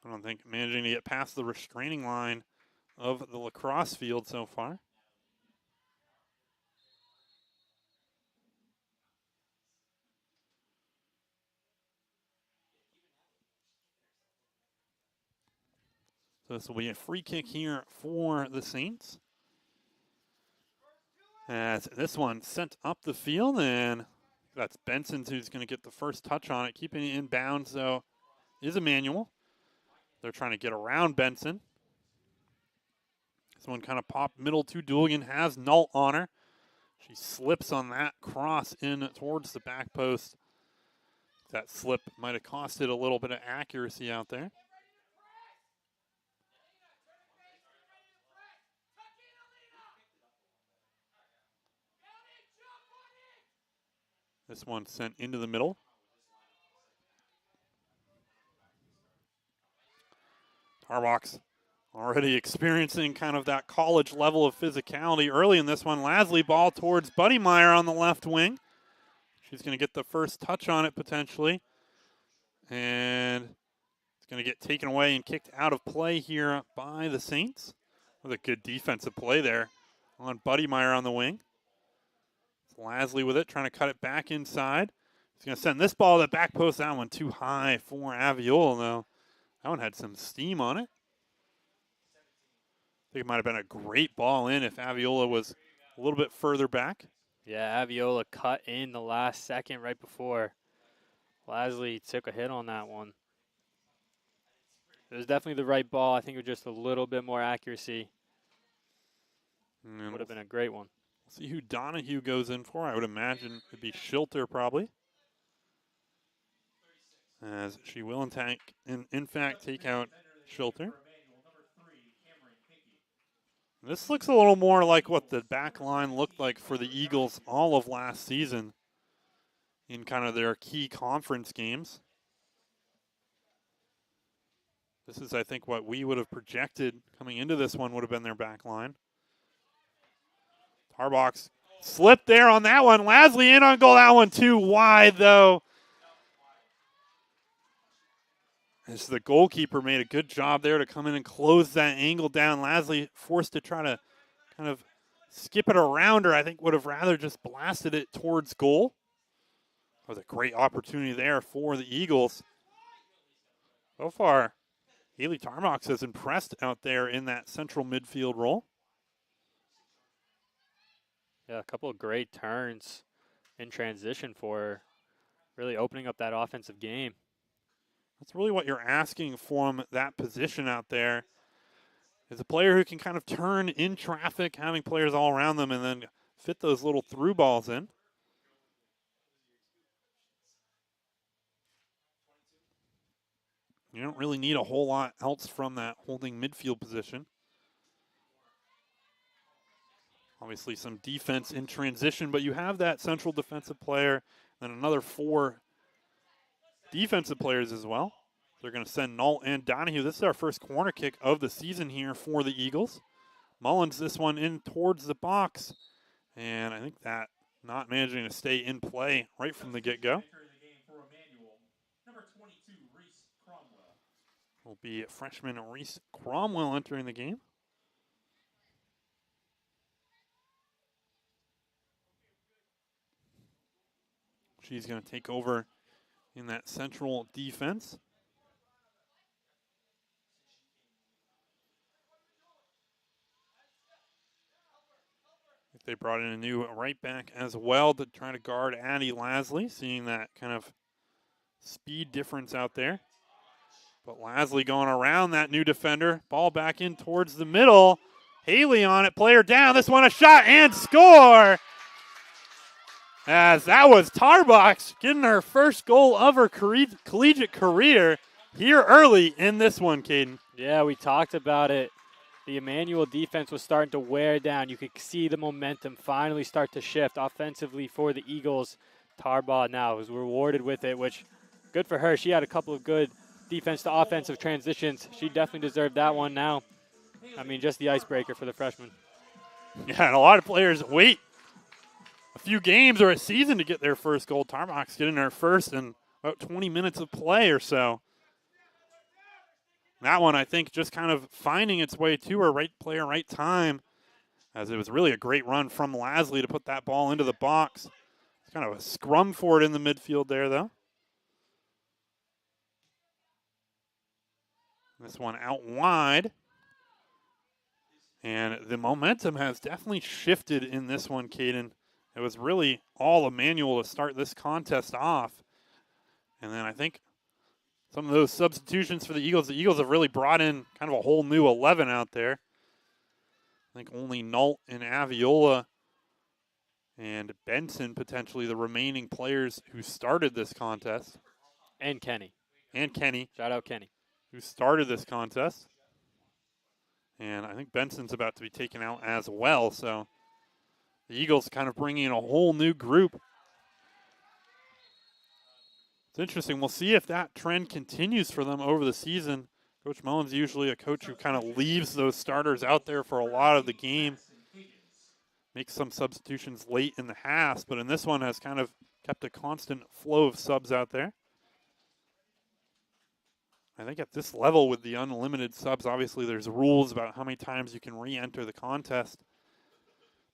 I don't think managing to get past the restraining line of the lacrosse field so far. So this will be a free kick here for the Saints. As this one sent up the field, and that's Benson who's going to get the first touch on it. Keeping it in bounds, though, is Emmanuel. They're trying to get around Benson. This one kind of popped middle to Duligan, has Nault on her. She slips on that cross in towards the back post. That slip might have costed a little bit of accuracy out there. This one sent into the middle. Tarbox already experiencing kind of that college level of physicality early in this one. Lasley ball towards Buddy Meyer on the left wing. She's going to get the first touch on it potentially. And it's going to get taken away and kicked out of play here by the Saints. With a good defensive play there on Buddy Meyer on the wing. Lasley with it, trying to cut it back inside. He's going to send this ball to the back post. That one too high for Aviola, though. That one had some steam on it. I think it might have been a great ball in if Aviola was a little bit further back. Yeah, Aviola cut in the last second right before Lasley took a hit on that one. It was definitely the right ball. I think with just a little bit more accuracy would have been a great one. See who Donahue goes in for. I would imagine it'd be Schilter probably. As she will in fact take out Schilter. This looks a little more like what the back line looked like for the Eagles all of last season in kind of their key conference games. This is, I think, what we would have projected coming into this one would have been their back line. Tarbox slipped there on that one. Lasley in on goal. That one too wide, though. As the goalkeeper made a good job there to come in and close that angle down. Lasley forced to try to kind of skip it around her. I think would have rather just blasted it towards goal. That was a great opportunity there for the Eagles. So far, Haley Tarbox has impressed out there in that central midfield role. Yeah, a couple of great turns in transition for her, really opening up that offensive game. That's really what you're asking from that position out there, is a player who can kind of turn in traffic, having players all around them, and then fit those little through balls in. You don't really need a whole lot else from that holding midfield position. Obviously some defense in transition, but you have that central defensive player, then another 4 defensive players as well. They're going to send Nault and Donahue. This is our first corner kick of the season here for the Eagles. Mullins this one in towards the box. And I think that not managing to stay in play right from the get-go. Will be freshman Reese Cromwell entering the game. She's going to take over in that central defense. They brought in a new right back as well to try to guard Addie Lasley, seeing that kind of speed difference out there. But Lasley going around that new defender. Ball back in towards the middle. Haley on it, player down. This one a shot and score. As that was Tarbox getting her first goal of her collegiate career here early in this one, Caden. Yeah, we talked about it. The Emmanuel defense was starting to wear down. You could see the momentum finally start to shift offensively for the Eagles. Tarbaugh now was rewarded with it, which good for her. She had a couple of good defense to offensive transitions. She definitely deserved that one now. I mean, just the icebreaker for the freshman. Yeah, and a lot of players wait a few games or a season to get their first goal. Tarbox getting her first in about 20 minutes of play or so. That one, I think, just kind of finding its way to her, right player, right time, as it was really a great run from Lasley to put that ball into the box. It's kind of a scrum for it in the midfield there, though. This one out wide. And the momentum has definitely shifted in this one, Caden. It was really all Emmanuel to start this contest off. And then I think some of those substitutions for the Eagles have really brought in kind of a whole new 11 out there. I think only Nault and Aviola and Benson, potentially the remaining players who started this contest. And Kenny. Shout out Kenny. Who started this contest. And I think Benson's about to be taken out as well. So the Eagles kind of bringing in a whole new group. It's interesting. We'll see if that trend continues for them over the season. Coach Mullins usually a coach who kind of leaves those starters out there for a lot of the game. Makes some substitutions late in the halves, but in this one has kind of kept a constant flow of subs out there. I think at this level with the unlimited subs, obviously there's rules about how many times you can re-enter the contest.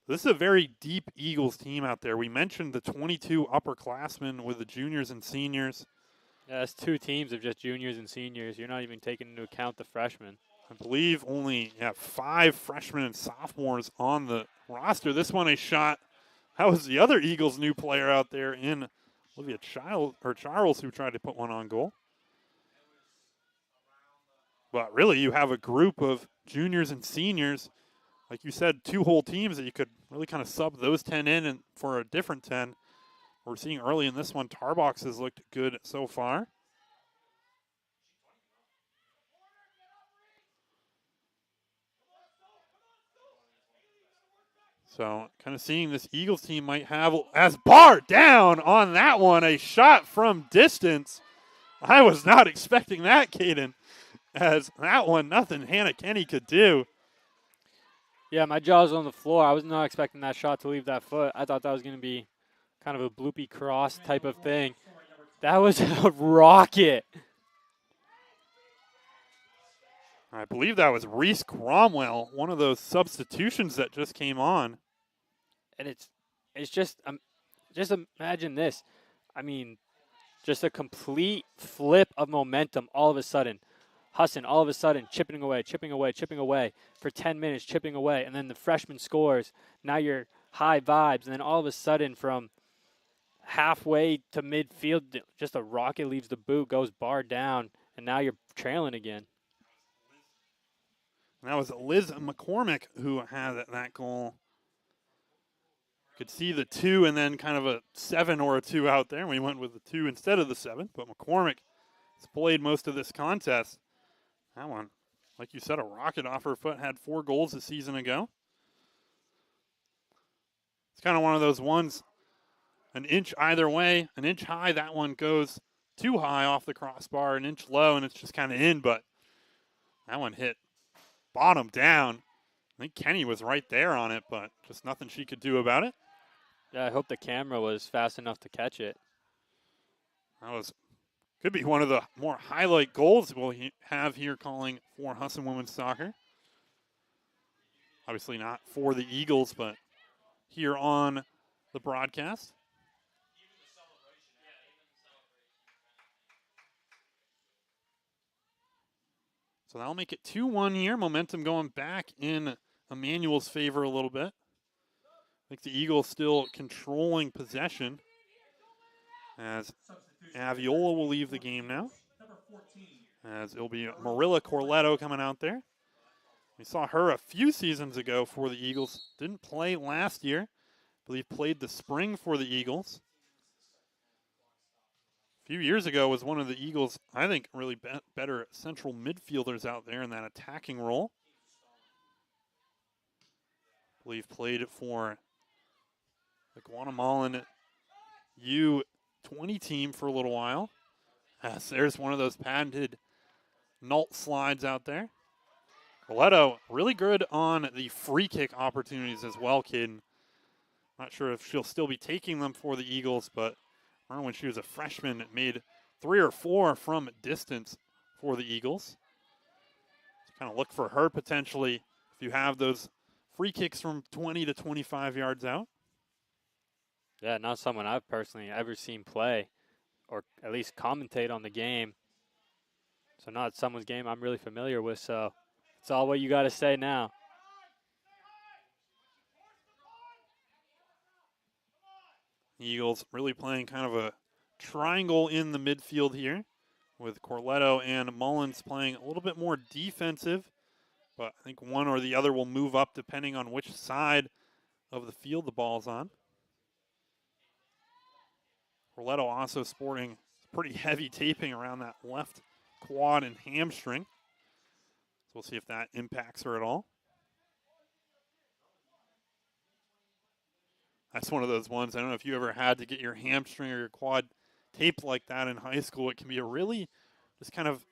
This is a very deep Eagles team out there. We mentioned the 22 upperclassmen with the juniors and seniors. Yeah, that's 2 teams of just juniors and seniors. You're not even taking into account the freshmen. I believe only 5 freshmen and sophomores on the roster. This one a shot. That was the other Eagles new player out there in Olivia Charles who tried to put one on goal. But really, you have a group of juniors and seniors, like you said, 2 whole teams that you could really kind of sub those 10 in and for a different 10. We're seeing early in this one, Tarbox has looked good so far. So kind of seeing this Eagles team might have, as bar down on that one, a shot from distance. I was not expecting that, Caden, as that one, nothing Hannah Kenny could do. Yeah, my jaw was on the floor. I was not expecting that shot to leave that foot. I thought that was going to be kind of a bloopy cross type of thing. That was a rocket. I believe that was Reese Cromwell, one of those substitutions that just came on. And it's just imagine this. I mean, just a complete flip of momentum all of a sudden. Husson all of a sudden chipping away for 10 minutes, chipping away, and then the freshman scores. Now you're high vibes, and then all of a sudden from halfway to midfield, just a rocket leaves the boot, goes bar down, and now you're trailing again. And that was Liz McCormick who had that goal. Could see the 2 and then kind of a 7 or a 2 out there. We went with the 2 instead of the 7, but McCormick has played most of this contest. That one, like you said, a rocket off her foot, had 4 goals a season ago. It's kind of one of those ones, an inch either way, an inch high, that one goes too high off the crossbar, an inch low, and it's just kind of in, but that one hit bottom down. I think Kenny was right there on it, but just nothing she could do about it. Yeah, I hope the camera was fast enough to catch it. That could be one of the more highlight goals we'll have here calling for Husson women's soccer. Obviously not for the Eagles, but here on the broadcast. So that'll make it 2-1 here. Momentum going back in Emmanuel's favor a little bit. I think the Eagles still controlling possession as Aviola will leave the game now. As it'll be Marilla Corletto coming out there. We saw her a few seasons ago for the Eagles. Didn't play last year. I believe played the spring for the Eagles. A few years ago was one of the Eagles, I think, really better central midfielders out there in that attacking role. I believe played for the Guatemalan U20 team for a little while. As there's one of those patented Nault slides out there. Corletto really good on the free kick opportunities as well, kid. Not sure if she'll still be taking them for the Eagles, but I remember when she was a freshman, made 3 or 4 from distance for the Eagles. So kind of look for her potentially if you have those free kicks from 20 to 25 yards out. Yeah, not someone I've personally ever seen play or at least commentate on the game. So not someone's game I'm really familiar with, so it's all what you got to say now. Eagles really playing kind of a triangle in the midfield here with Corletto and Mullins playing a little bit more defensive, but I think one or the other will move up depending on which side of the field the ball's on. Corletto also sporting pretty heavy taping around that left quad and hamstring. So we'll see if that impacts her at all. That's one of those ones, I don't know if you ever had to get your hamstring or your quad taped like that in high school. It can be a really just kind of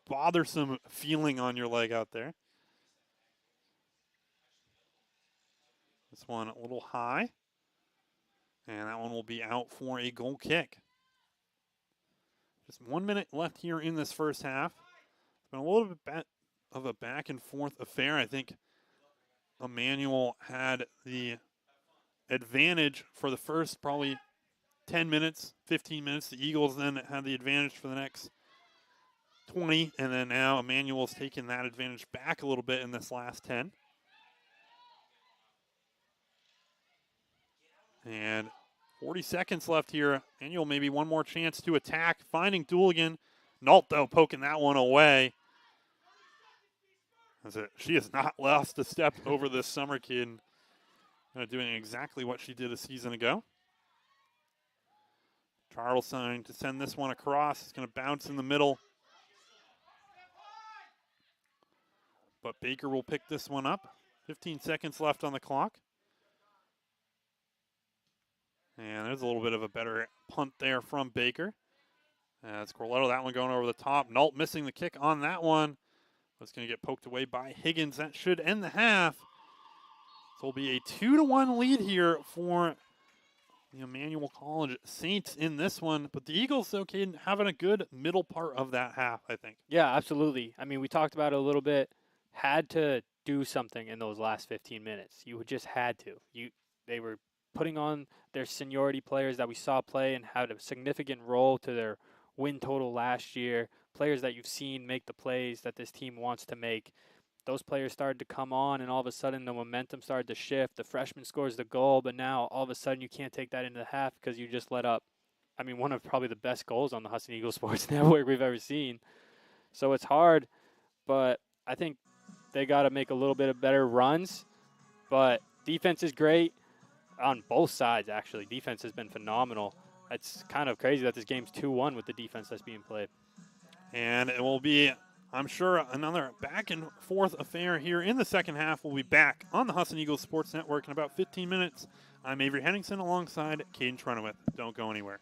bothersome feeling on your leg out there. This one a little high. And that one will be out for a goal kick. Just 1 minute left here in this first half. It's been a little bit of a back and forth affair. I think Emmanuel had the advantage for the first probably 10 minutes, 15 minutes. The Eagles then had the advantage for the next 20. And then now Emmanuel's taken that advantage back a little bit in this last 10. And 40 seconds left here. Emmanuel maybe one more chance to attack, finding Dooligan. Nault, though, poking that one away. She has not lost a step over this summer kid. Doing exactly what she did a season ago. Charleson to send this one across. It's going to bounce in the middle. But Baker will pick this one up. 15 seconds left on the clock. And there's a little bit of a better punt there from Baker. As Corletto, that one going over the top. Nault missing the kick on that one. It's going to get poked away by Higgins. That should end the half. So it'll be a 2-1 lead here for the Emmanuel College Saints in this one. But the Eagles, though, Caden, having a good middle part of that half, I think. Yeah, absolutely. I mean, we talked about it a little bit. Had to do something in those last 15 minutes. You just had to. They were putting on their seniority players that we saw play and had a significant role to their win total last year. Players that you've seen make the plays that this team wants to make. Those players started to come on, and all of a sudden the momentum started to shift. The freshman scores the goal, but now all of a sudden you can't take that into the half because you just let up, I mean, one of probably the best goals on the Husson Eagles Sports Network we've ever seen. So it's hard, but I think they got to make a little bit of better runs. But defense is great on both sides, actually. Defense has been phenomenal. It's kind of crazy that this game's 2-1 with the defense that's being played. And it will be, I'm sure, another back and forth affair here in the second half. We'll be back on the Husson Eagles Sports Network in about 15 minutes. I'm Avery Henningsen alongside Caden Trenoweth. Don't go anywhere.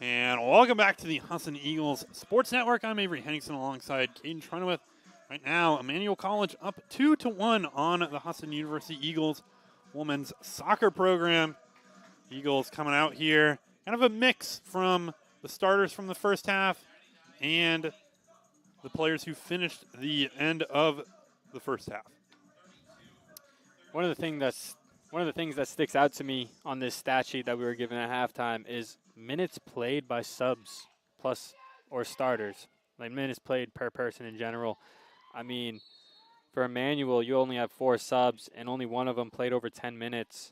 And welcome back to the Husson Eagles Sports Network. I'm Avery Henningsen alongside Caden Trenoweth. Right now, Emmanuel College up 2-1 on the Husson University Eagles women's soccer program. Eagles coming out here, kind of a mix from the starters from the first half and the players who finished the end of the first half. One of the things that sticks out to me on this stat sheet that we were given at halftime is minutes played by subs plus or starters, like minutes played per person in general. I mean, for Emmanuel, you only have 4 subs, and only one of them played over 10 minutes.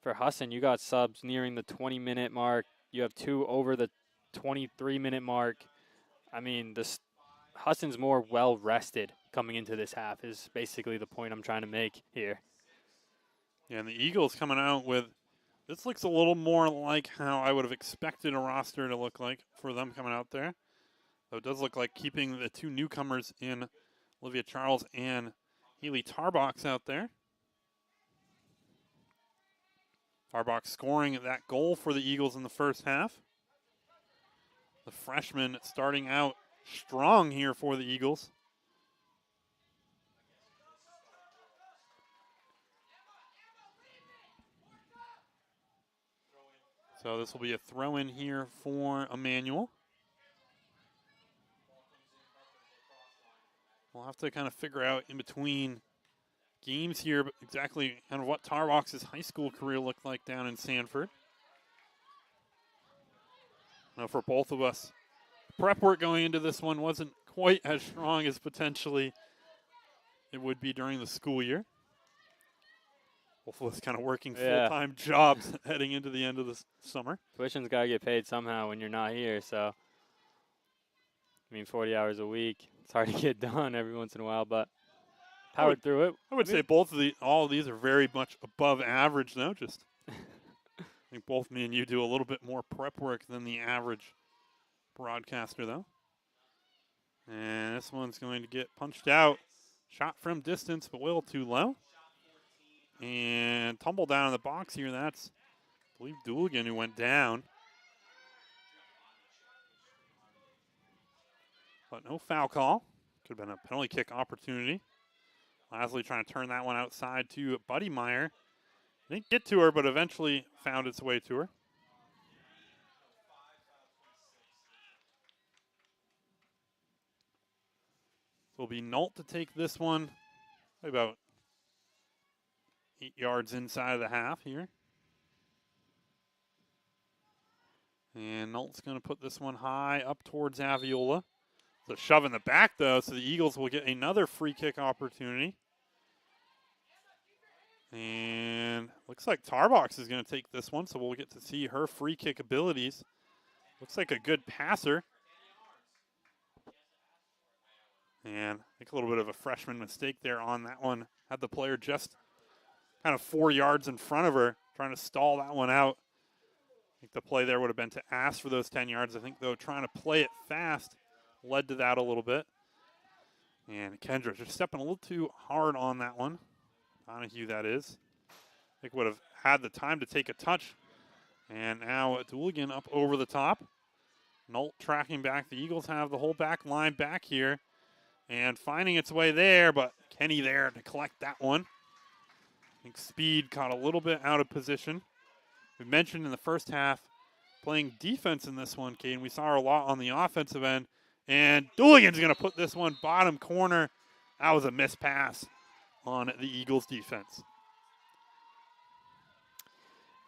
For Husson, you got subs nearing the 20-minute mark. You have 2 over the 23-minute mark. I mean, Husson's more well-rested coming into this half is basically the point I'm trying to make here. Yeah, and the Eagles coming out with, this looks a little more like how I would have expected a roster to look like for them coming out there. Though it does look like keeping the 2 newcomers in Olivia Charles and Haley Tarbox out there. Tarbox scoring that goal for the Eagles in the first half. The freshman starting out strong here for the Eagles. So this will be a throw-in here for Emmanuel. We'll have to kind of figure out in between games here exactly kind of what Tarbox's high school career looked like down in Sanford. Now for both of us, prep work going into this one wasn't quite as strong as potentially it would be during the school year. Both of us kind of working full-time jobs heading into the end of the summer. Tuition's got to get paid somehow when you're not here, so, I mean, 40 hours a week. It's hard to get done every once in a while, but powered through it. I would say all of these are very much above average, though. Just, I think both me and you do a little bit more prep work than the average broadcaster, though. And this one's going to get punched out. Shot from distance, but will too low. And tumble down in the box here. That's, I believe, Dooligan who went down. But no foul call. Could have been a penalty kick opportunity. Lasley trying to turn that one outside to Buddy Meyer. Didn't get to her, but eventually found its way to her. So it'll be Nault to take this one about 8 yards inside of the half here. And Nault's going to put this one high up towards Aviola. It's a shove in the back, though, so the Eagles will get another free kick opportunity. And looks like Tarbox is going to take this one, so we'll get to see her free kick abilities. Looks like a good passer. And I think a little bit of a freshman mistake there on that one. Had the player just kind of 4 yards in front of her, trying to stall that one out. I think the play there would have been to ask for those 10 yards. I think, though, trying to play it fast led to that a little bit. And Kendra just stepping a little too hard on that one. Donahue, that is. I think would have had the time to take a touch. And now Dooligan up over the top. Nault tracking back. The Eagles have the whole back line back here. And finding its way there, but Kenny there to collect that one. I think speed caught a little bit out of position. We mentioned in the first half playing defense in this one, Caden. We saw her a lot on the offensive end. And Dooligan's going to put this one bottom corner. That was a missed pass on the Eagles' defense.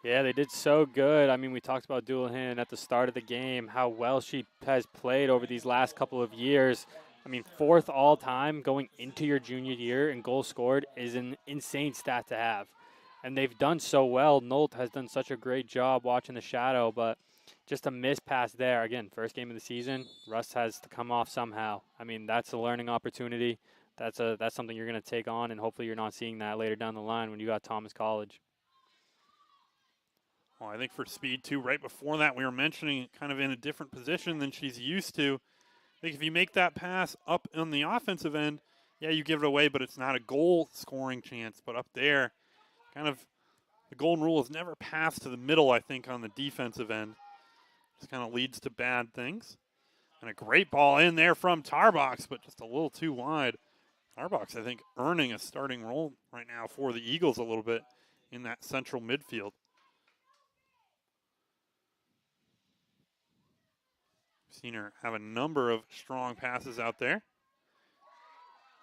Yeah, they did so good. I mean, we talked about Dooligan at the start of the game, how well she has played over these last couple of years. I mean, 4th all-time going into your junior year and goals scored is an insane stat to have. And they've done so well. Nault has done such a great job watching the shadow, but just a missed pass there. Again, first game of the season, Russ has to come off somehow. I mean, that's a learning opportunity. That's something you're going to take on, and hopefully you're not seeing that later down the line when you got Thomas College. Well, I think for speed, too, right before that, we were mentioning kind of in a different position than she's used to. I think if you make that pass up on the offensive end, yeah, you give it away, but it's not a goal-scoring chance. But up there, kind of the golden rule is never pass to the middle, I think, on the defensive end. This kind of leads to bad things. And a great ball in there from Tarbox, but just a little too wide. Tarbox, I think, earning a starting role right now for the Eagles a little bit in that central midfield. We've seen her have a number of strong passes out there.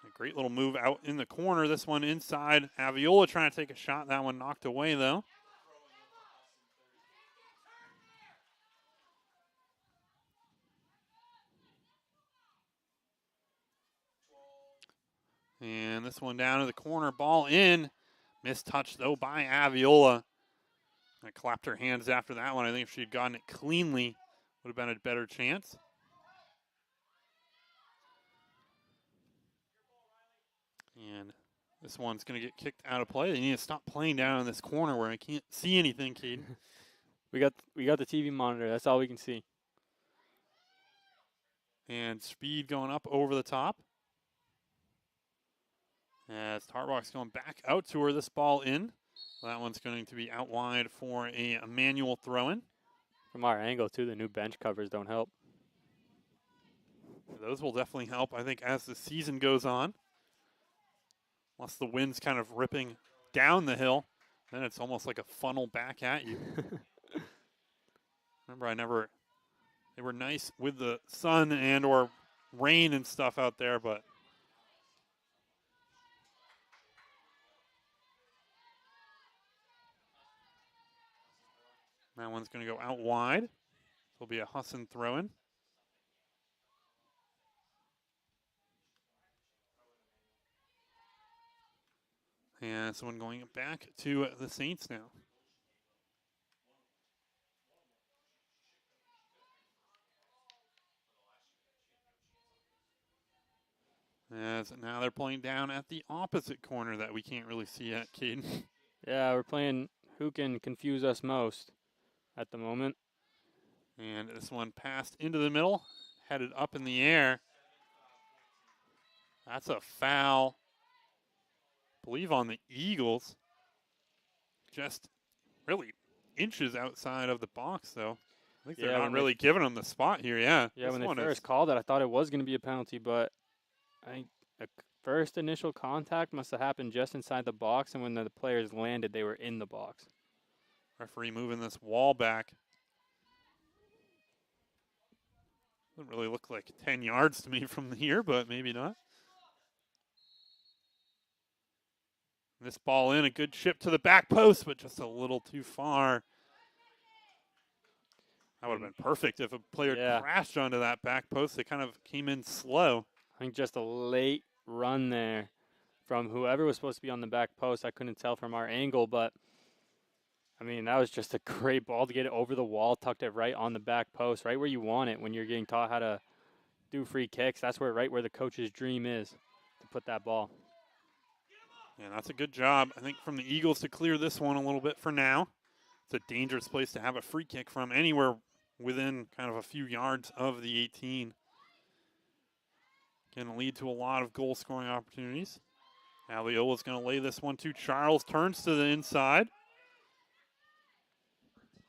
A great little move out in the corner. This one inside. Aviola trying to take a shot. That one knocked away, though. And this one down to the corner. Ball in. Missed touch, though, by Aviola. I clapped her hands after that one. I think if she had gotten it cleanly, would have been a better chance. And this one's going to get kicked out of play. They need to stop playing down in this corner where I can't see anything, Caden. We got the TV monitor. That's all we can see. And speed going up over the top. As Tarbox going back out to her, this ball in. That one's going to be out wide for a manual throw-in. From our angle, too, the new bench covers don't help. Those will definitely help, I think, as the season goes on. Once the wind's kind of ripping down the hill, then it's almost like a funnel back at you. Remember, they were nice with the sun and or rain and stuff out there, but that one's going to go out wide. It'll be a Husson throw-in. And someone going back to the Saints now. As now they're playing down at the opposite corner that we can't really see at, Caden. Yeah, we're playing who can confuse us most at the moment. And this one passed into the middle, headed up in the air. That's a foul, I believe, on the Eagles. Just really inches outside of the box, though. I think they're not really giving them the spot here, yeah. Yeah, when they first called it, I thought it was going to be a penalty, but I think the first initial contact must have happened just inside the box, and when the players landed, they were in the box. Referee moving this wall back. Doesn't really look like 10 yards to me from here, but maybe not. This ball in, a good chip to the back post, but just a little too far. That would have been perfect if a player crashed onto that back post. They kind of came in slow. I think just a late run there from whoever was supposed to be on the back post. I couldn't tell from our angle, but I mean, that was just a great ball to get it over the wall, tucked it right on the back post, right where you want it when you're getting taught how to do free kicks. That's right where the coach's dream is, to put that ball. Yeah, that's a good job, I think, from the Eagles to clear this one a little bit for now. It's a dangerous place to have a free kick from, anywhere within kind of a few yards of the 18. Going to lead to a lot of goal-scoring opportunities. Aliola's going to lay this one to Charles. Turns to the inside.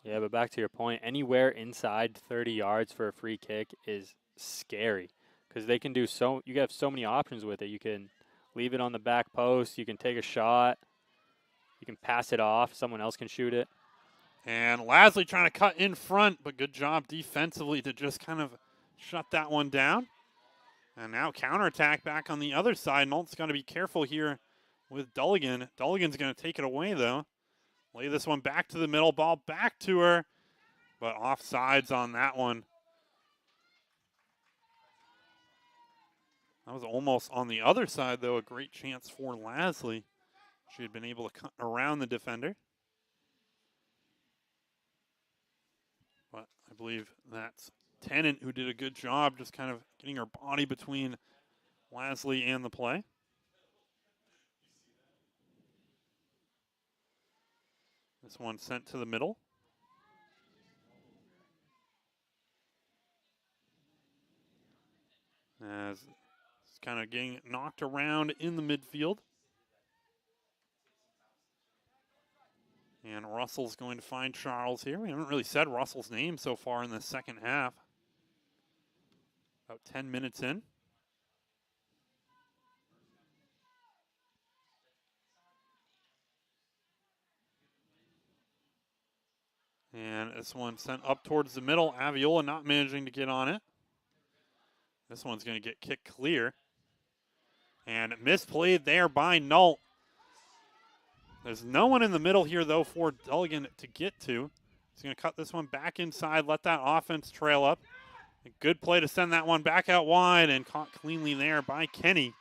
Yeah, but back to your point, anywhere inside 30 yards for a free kick is scary because they can do you have so many options with it. You can leave it on the back post. You can take a shot. You can pass it off. Someone else can shoot it. And Lasley trying to cut in front, but good job defensively to just kind of shut that one down. And now counterattack back on the other side. Nolt's got to be careful here with Dulligan. Dulligan's going to take it away, though. Lay this one back to the middle. Ball back to her, but offsides on that one. That was almost on the other side, though. A great chance for Lasley. She had been able to cut around the defender. But I believe that's Tennant who did a good job just kind of getting her body between Lasley and the play. This one sent to the middle. As it's kind of getting knocked around in the midfield. And Russell's going to find Charles here. We haven't really said Russell's name so far in the second half. About 10 minutes in. And this one sent up towards the middle. Aviola not managing to get on it. This one's going to get kicked clear. And misplayed there by Null. There's no one in the middle here, though, for Dulligan to get to. He's going to cut this one back inside, let that offense trail up. A good play to send that one back out wide and caught cleanly there by Kenny.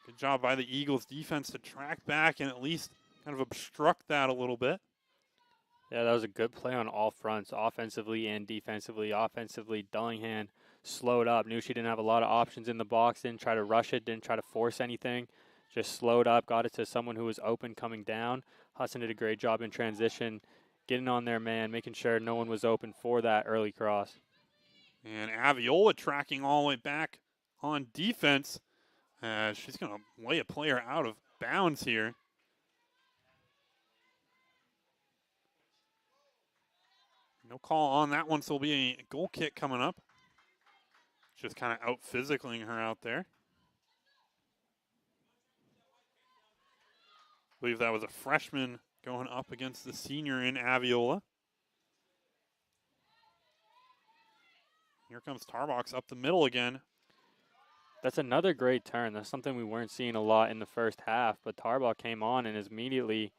Good job by the Eagles defense to track back and at least kind of obstruct that a little bit. Yeah, that was a good play on all fronts, offensively and defensively. Offensively, Dullingham slowed up, knew she didn't have a lot of options in the box, didn't try to rush it, didn't try to force anything. Just slowed up, got it to someone who was open coming down. Husson did a great job in transition, getting on their man, making sure no one was open for that early cross. And Aviola tracking all the way back on defense. She's going to lay a player out of bounds here. No call on that one, so it'll be a goal kick coming up. Just kind of out-physicaling her out there. I believe that was a freshman going up against the senior in Aviola. Here comes Tarbox up the middle again. That's another great turn. That's something we weren't seeing a lot in the first half, but Tarbox came on and has immediately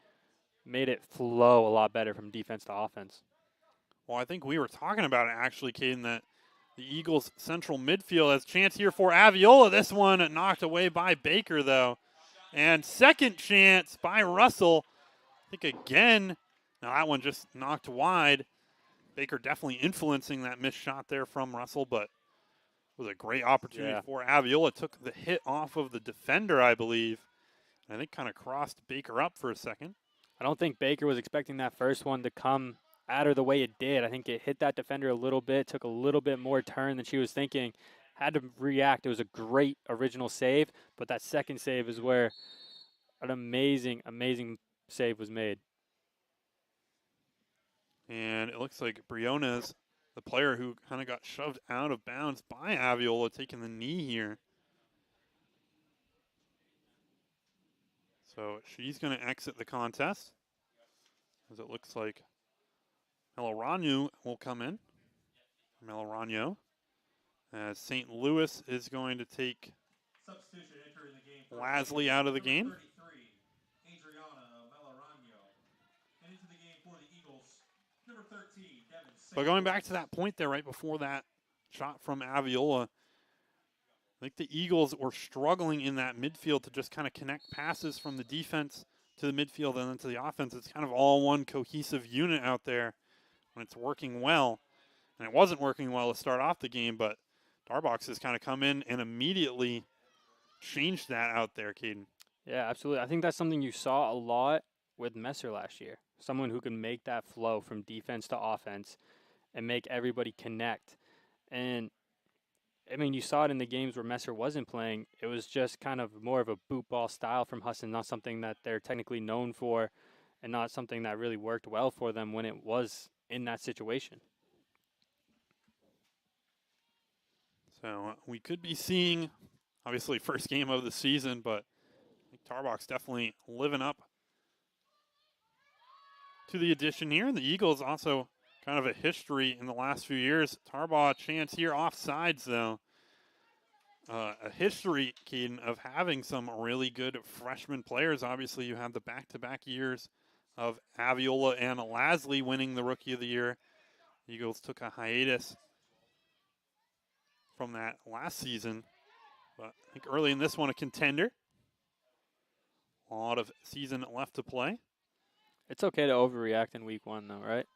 made it flow a lot better from defense to offense. Well, I think we were talking about it actually, Caden, that the Eagles' central midfield has a chance here for Aviola. This one knocked away by Baker, though. And second chance by Russell. I think again, now that one just knocked wide. Baker definitely influencing that missed shot there from Russell, but it was a great opportunity for Aviola. Took the hit off of the defender, I believe. And I think kind of crossed Baker up for a second. I don't think Baker was expecting that first one to come at her the way it did. I think it hit that defender a little bit, took a little bit more turn than she was thinking. Had to react. It was a great original save, but that second save is where an amazing, amazing save was made. And it looks like Briones, the player who kind of got shoved out of bounds by Aviola, taking the knee here. So she's going to exit the contest, as it looks like Melorano will come in. Melorano. As St. Louis is going to take Lasley out of the game. But going back to that point there right before that shot from Aviola, I think the Eagles were struggling in that midfield to just kind of connect passes from the defense to the midfield and then to the offense. It's kind of all one cohesive unit out there when it's working well. And it wasn't working well to start off the game, but Tarbox has kind of come in and immediately changed that out there, Caden. Yeah, absolutely. I think that's something you saw a lot with Messer last year. Someone who can make that flow from defense to offense and make everybody connect. And, I mean, you saw it in the games where Messer wasn't playing. It was just kind of more of a boot ball style from Husson, not something that they're technically known for and not something that really worked well for them when it was in that situation. So we could be seeing, obviously, first game of the season, but I think Tarbox definitely living up to the addition here. The Eagles also kind of a history in the last few years. Tarbaugh chance here offsides, though. A history, Caden, of having some really good freshman players. Obviously, you have the back-to-back years of Aviola and Lasley winning the Rookie of the Year. The Eagles took a hiatus from that last season, but I think early in this one, a contender. A lot of season left to play. It's okay to overreact in week one, though, right?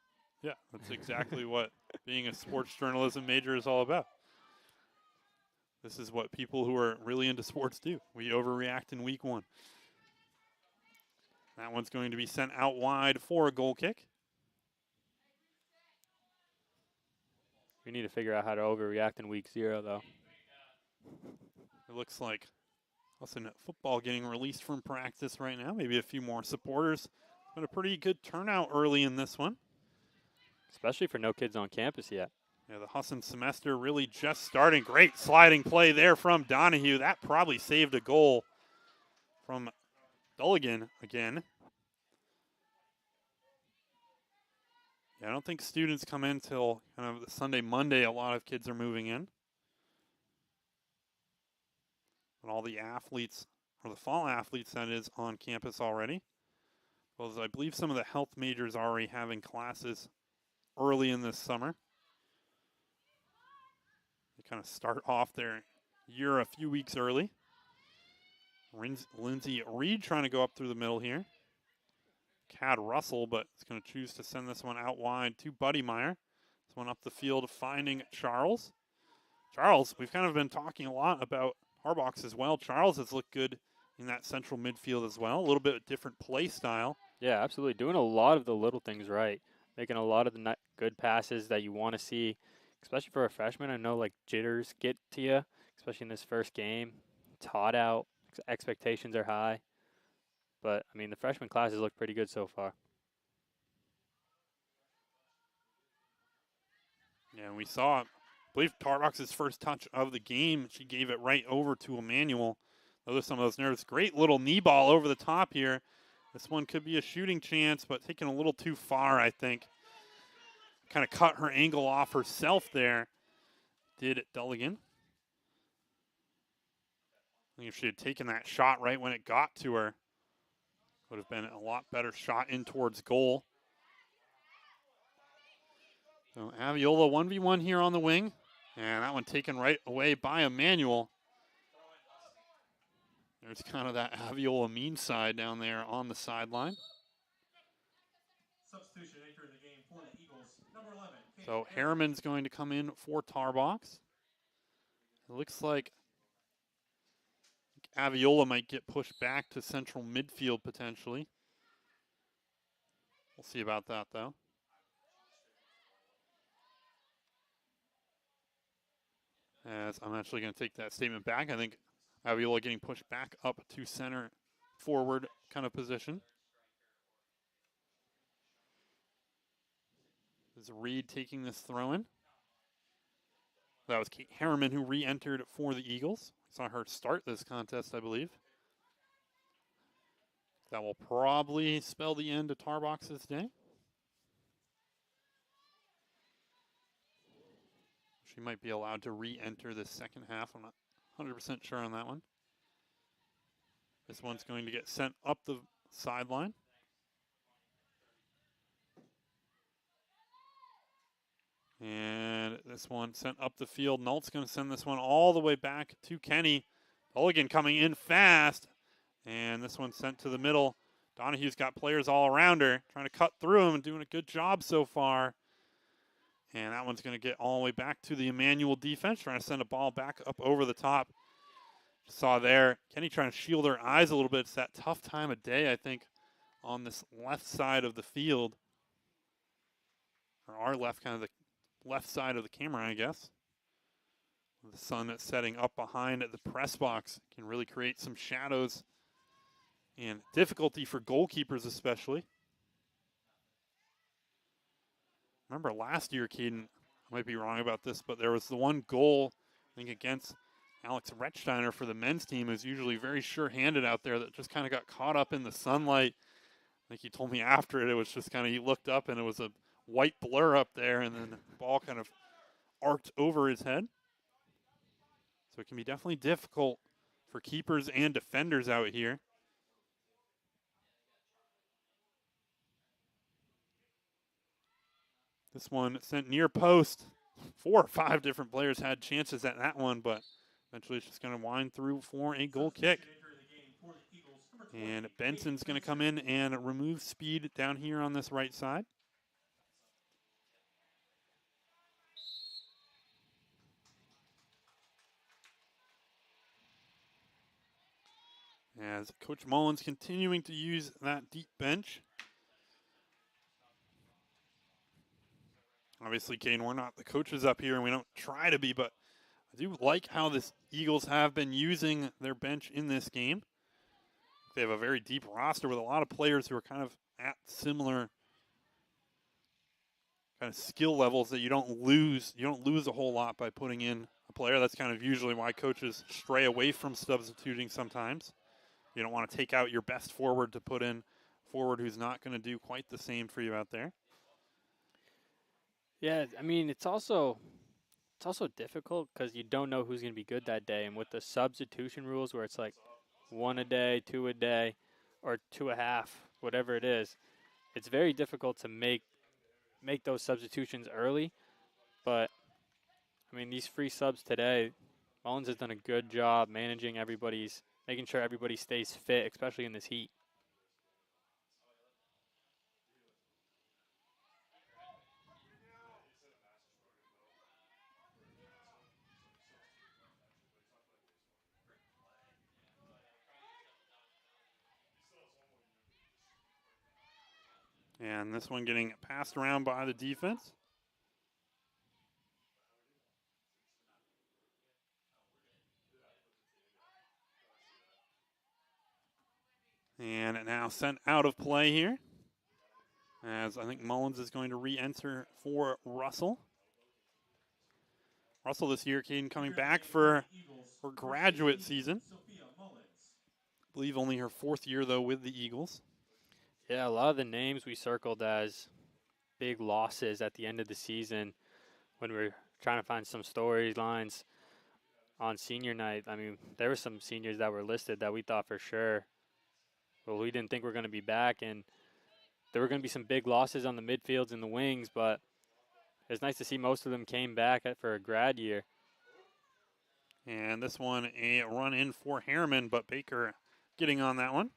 Yeah, that's exactly what being a sports journalism major is all about. This is what people who are really into sports do. We overreact in week one. That one's going to be sent out wide for a goal kick. We need to figure out how to overreact in week 0, though. It looks like Husson football getting released from practice right now. Maybe a few more supporters Been a pretty good turnout early in this one. Especially for no kids on campus yet. Yeah, the Husson semester really just starting. Great sliding play there from Donahue. That probably saved a goal from Dulligan again. Yeah, I don't think students come in till kind of the Sunday, Monday. A lot of kids are moving in. And all the athletes, or the fall athletes that is, on campus already. Well, I believe some of the health majors are already having classes early in this summer. They kind of start off their year a few weeks early. Lindsay Reed trying to go up through the middle here. Cad Russell, but it's going to choose to send this one out wide to Buddy Meyer. This one up the field finding Charles. Charles, we've kind of been talking a lot about Tarbox as well. Charles has looked good in that central midfield as well. A little bit different play style. Yeah, absolutely. Doing a lot of the little things right. Making a lot of the good passes that you want to see, especially for a freshman. I know like jitters get to you, especially in this first game. It's hot out. Expectations are high. But, I mean, the freshman classes look pretty good so far. Yeah, we saw, I believe, Tarbox's first touch of the game. She gave it right over to Emmanuel. Those are some of those nerves. Great little knee ball over the top here. This one could be a shooting chance, but taken a little too far, I think. Kind of cut her angle off herself there, did Dulligan. I think if she had taken that shot right when it got to her, would have been a lot better shot in towards goal. So Aviola 1v1 here on the wing. And that one taken right away by Emmanuel. There's kind of that Aviola mean side down there on the sideline. Substitution entering the game for the Eagles, number 11. So Harriman's going to come in for Tarbox. It looks like Aviola might get pushed back to central midfield potentially. We'll see about that, though. As I'm actually going to take that statement back. I think Aviola getting pushed back up to center forward kind of position. This is Reed taking this throw in. That was Kate Harriman who re-entered for the Eagles. Saw her start this contest, I believe. That will probably spell the end of Tarbox's day. She might be allowed to re-enter the second half. I'm not 100% sure on that one. This one's going to get sent up the sideline. And this one sent up the field. Nolt's going to send this one all the way back to Kenny. Dulligan coming in fast. And this one sent to the middle. Donahue's got players all around her, trying to cut through him and doing a good job so far. And that one's going to get all the way back to the Emmanuel defense, trying to send a ball back up over the top. Saw there, Kenny trying to shield her eyes a little bit. It's that tough time of day, I think, on this left side of the field. Or our left, kind of the left side of the camera, I guess. The sun that's setting up behind the press box can really create some shadows and difficulty for goalkeepers especially. Remember last year, Caden, I might be wrong about this, but there was the one goal, I think, against Alex Rechsteiner for the men's team, who's usually very sure-handed out there, that just kind of got caught up in the sunlight. I think he told me after it was just kind of, he looked up and it was a white blur up there, and then the ball kind of arced over his head. So it can be definitely difficult for keepers and defenders out here. This one sent near post. 4 or 5 different players had chances at that one, but eventually it's just going to wind through for a goal kick. And Benson's going to come in and remove speed down here on this right side. As Coach Mullins continuing to use that deep bench. Obviously, Kane, we're not the coaches up here, and we don't try to be, but I do like how the Eagles have been using their bench in this game. They have a very deep roster with a lot of players who are kind of at similar kind of skill levels that you don't lose a whole lot by putting in a player. That's kind of usually why coaches stray away from substituting sometimes. You don't want to take out your best forward to put in a forward who's not going to do quite the same for you out there. Yeah, I mean, it's also difficult because you don't know who's going to be good that day. And with the substitution rules where it's like 1 a day, 2 a day, or 2.5, whatever it is, it's very difficult to make those substitutions early. But, I mean, these free subs today, Mullins has done a good job managing making sure everybody stays fit, especially in this heat. And this one getting passed around by the defense. And now sent out of play here, as I think Mullins is going to re-enter for Russell. Russell this year, Caden, coming back for graduate season. I believe only her 4th year, though, with the Eagles. Yeah, a lot of the names we circled as big losses at the end of the season when we were trying to find some storylines on senior night. I mean, there were some seniors that were listed that we thought for sure, well, we didn't think we were going to be back, and there were going to be some big losses on the midfields and the wings, but it's nice to see most of them came back for a grad year. And this one, a run in for Harriman, but Baker getting on that one.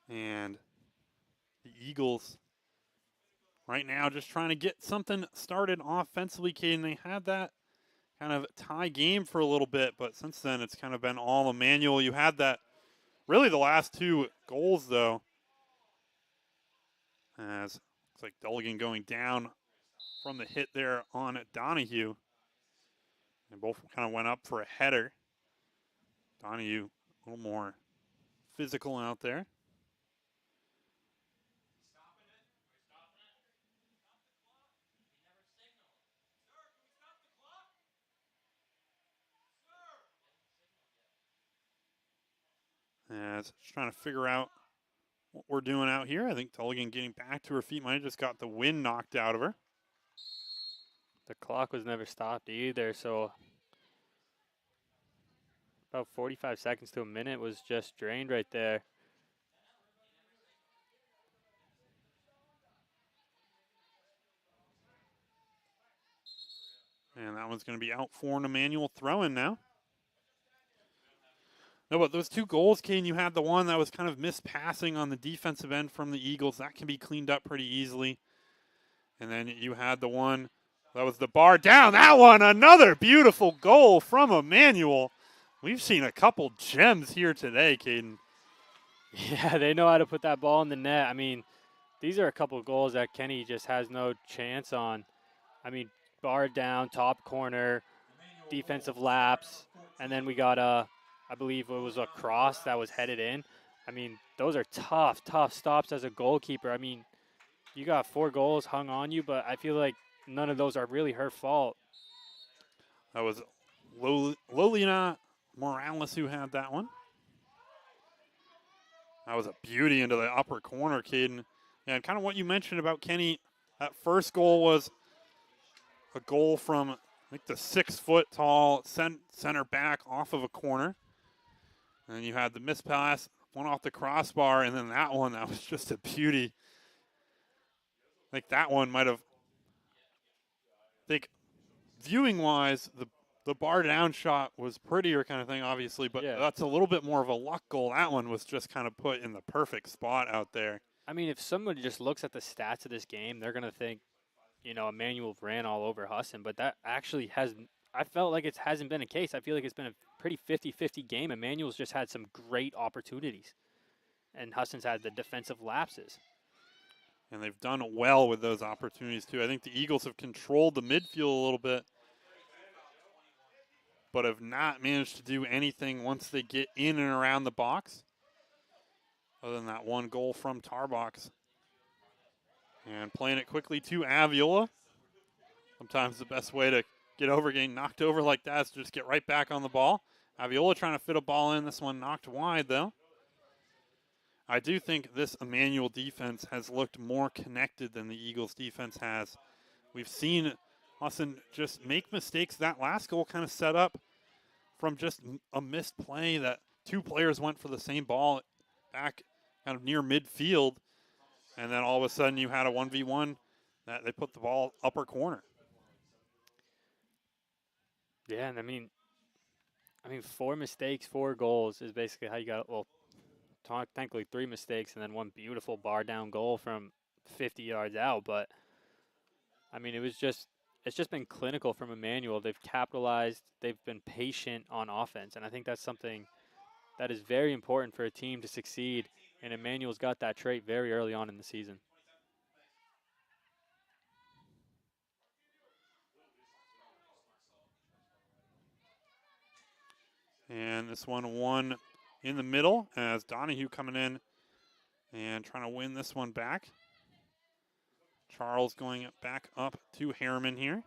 And the Eagles right now just trying to get something started offensively, Caden. They had that kind of tie game for a little bit, but since then it's kind of been all Emmanuel. You had that, really the last 2 goals, though, as looks like Dulligan going down from the hit there on Donahue. And both kind of went up for a header. Donahue a little more physical out there. As just trying to figure out what we're doing out here. I think Tulligan getting back to her feet might have just got the wind knocked out of her. The clock was never stopped either, so about 45 seconds to a minute was just drained right there. And that one's going to be out for an Emmanuel throw-in now. No, but those 2 goals, Kane, you had the one that was kind of missed passing on the defensive end from the Eagles. That can be cleaned up pretty easily. And then you had the one that was the bar down. That one, another beautiful goal from Emmanuel. We've seen a couple gems here today, Caden. Yeah, they know how to put that ball in the net. I mean, these are a couple of goals that Kenny just has no chance on. I mean, bar down, top corner, defensive lapse, and then we got I believe it was a cross that was headed in. I mean, those are tough stops as a goalkeeper. I mean, you got 4 goals hung on you, but I feel like none of those are really her fault. That was Lolina Morales who had that one. That was a beauty into the upper corner, Caden. And kind of what you mentioned about Kenny, that first goal was a goal from, I think, the 6-foot-tall center back off of a corner. And then you had the missed pass, one off the crossbar, and then that one, that was just a beauty. I think that one might have, I think, viewing-wise, the bar down shot was prettier kind of thing, obviously, but yeah, that's a little bit more of a luck goal. That one was just kind of put in the perfect spot out there. I mean, if somebody just looks at the stats of this game, they're going to think, you know, Emmanuel ran all over Husson, but that actually I felt like it hasn't been a case. I feel like it's been a pretty 50-50 game. Emmanuel's just had some great opportunities, and Husson's had the defensive lapses. And they've done well with those opportunities, too. I think the Eagles have controlled the midfield a little bit. but have not managed to do anything once they get in and around the box, other than that one goal from Tarbox. And playing it quickly to Aviola. Sometimes the best way to get over getting knocked over like that is to just get right back on the ball. Aviola trying to fit a ball in. This one knocked wide, though. I do think this Emmanuel defense has looked more connected than the Eagles defense has. We've seen Husson just make mistakes. That last goal kind of set up from just a missed play that two players went for the same ball back kind of near midfield. And then all of a sudden you had a 1v1 that they put the ball upper corner. Yeah, and I mean 4 mistakes, 4 goals is basically how you got, well, technically 3 mistakes and then one beautiful bar down goal from 50 yards out. But, I mean, it's just been clinical from Emmanuel. They've capitalized. They've been patient on offense. And I think that's something that is very important for a team to succeed. And Emmanuel's got that trait very early on in the season. And this one won in the middle as Donahue coming in and trying to win this one back. Charles going back up to Harriman here.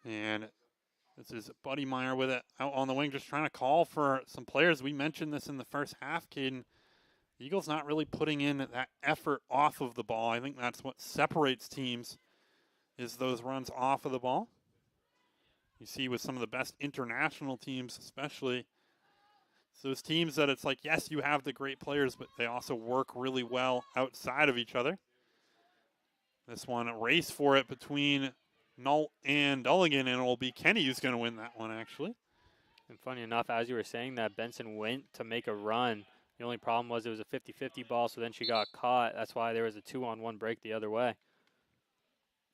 And this is Buddy Meyer with it out on the wing, just trying to call for some players. We mentioned this in the first half, Caden. The Eagles not really putting in that effort off of the ball. I think that's what separates teams, is those runs off of the ball. You see with some of the best international teams especially, it's those teams that it's like, yes, you have the great players, but they also work really well outside of each other. This one, a race for it between Nault and Dulligan, and it will be Kenny who's going to win that one, actually. And funny enough, as you were saying that, Benson went to make a run. The only problem was it was a 50-50 ball, so then she got caught. That's why there was a 2-on-1 break the other way.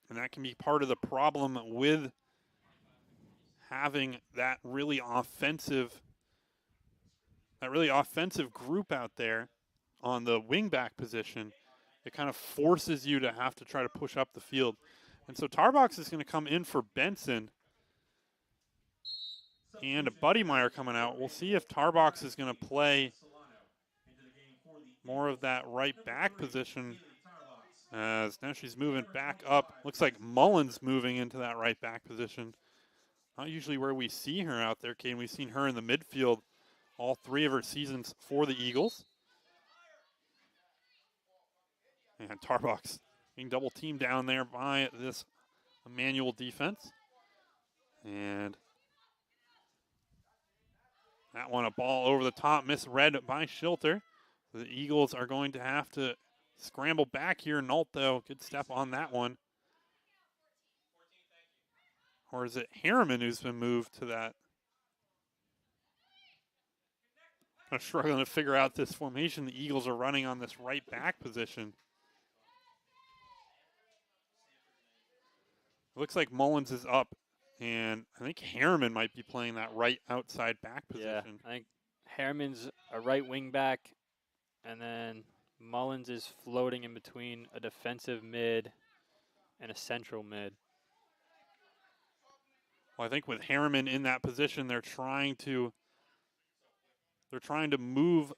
And that can be part of the problem with having that really offensive group out there on the wing-back position. It kind of forces you to have to try to push up the field. And so Tarbox is going to come in for Benson. And Buddy Meyer coming out. We'll see if Tarbox is going to play more of that right back position, as now she's moving back up. Looks like Mullins moving into that right back position. Not usually where we see her out there, Kane. We've seen her in the midfield all 3 of her seasons for the Eagles. And Tarbox being double teamed down there by this Emmanuel defense. And that one, a ball over the top, misread by Schilter. The Eagles are going to have to scramble back here. Nault, though, good step on that one. Or is it Harriman who's been moved to that? I'm struggling to figure out this formation the Eagles are running on this right back position. It looks like Mullins is up, and I think Harriman might be playing that right outside back position. Yeah, I think Harriman's a right wing back, and then Mullins is floating in between a defensive mid and a central mid. Well, I think with Harriman in that position, they're trying to move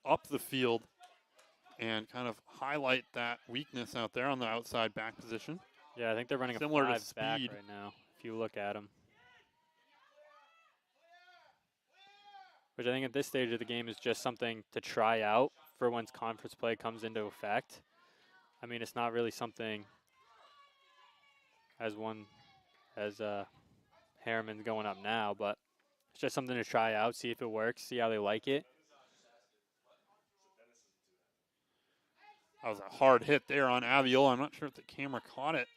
up the field and kind of highlight that weakness out there on the outside back position. Yeah, I think they're running similar a to 5 back speed right now, if you look at them. Which I think at this stage of the game is just something to try out for once conference play comes into effect. I mean, it's not really something as Harriman's going up now, but it's just something to try out, see if it works, see how they like it. That was a hard hit there on Aviola. I'm not sure if the camera caught it,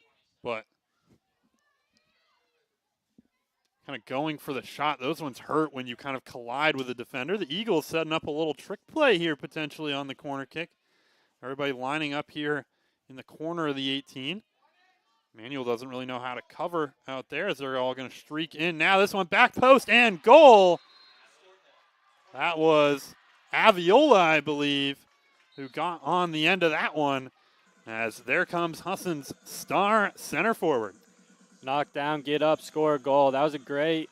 but kind of going for the shot. Those ones hurt when you kind of collide with the defender. The Eagles setting up a little trick play here potentially on the corner kick. Everybody lining up here in the corner of the 18. Emmanuel doesn't really know how to cover out there as they're all going to streak in. Now this one back post and goal. That was Aviola, I believe, who got on the end of that one, as there comes Husson's star center forward. Knock down, get up, score a goal. That was a great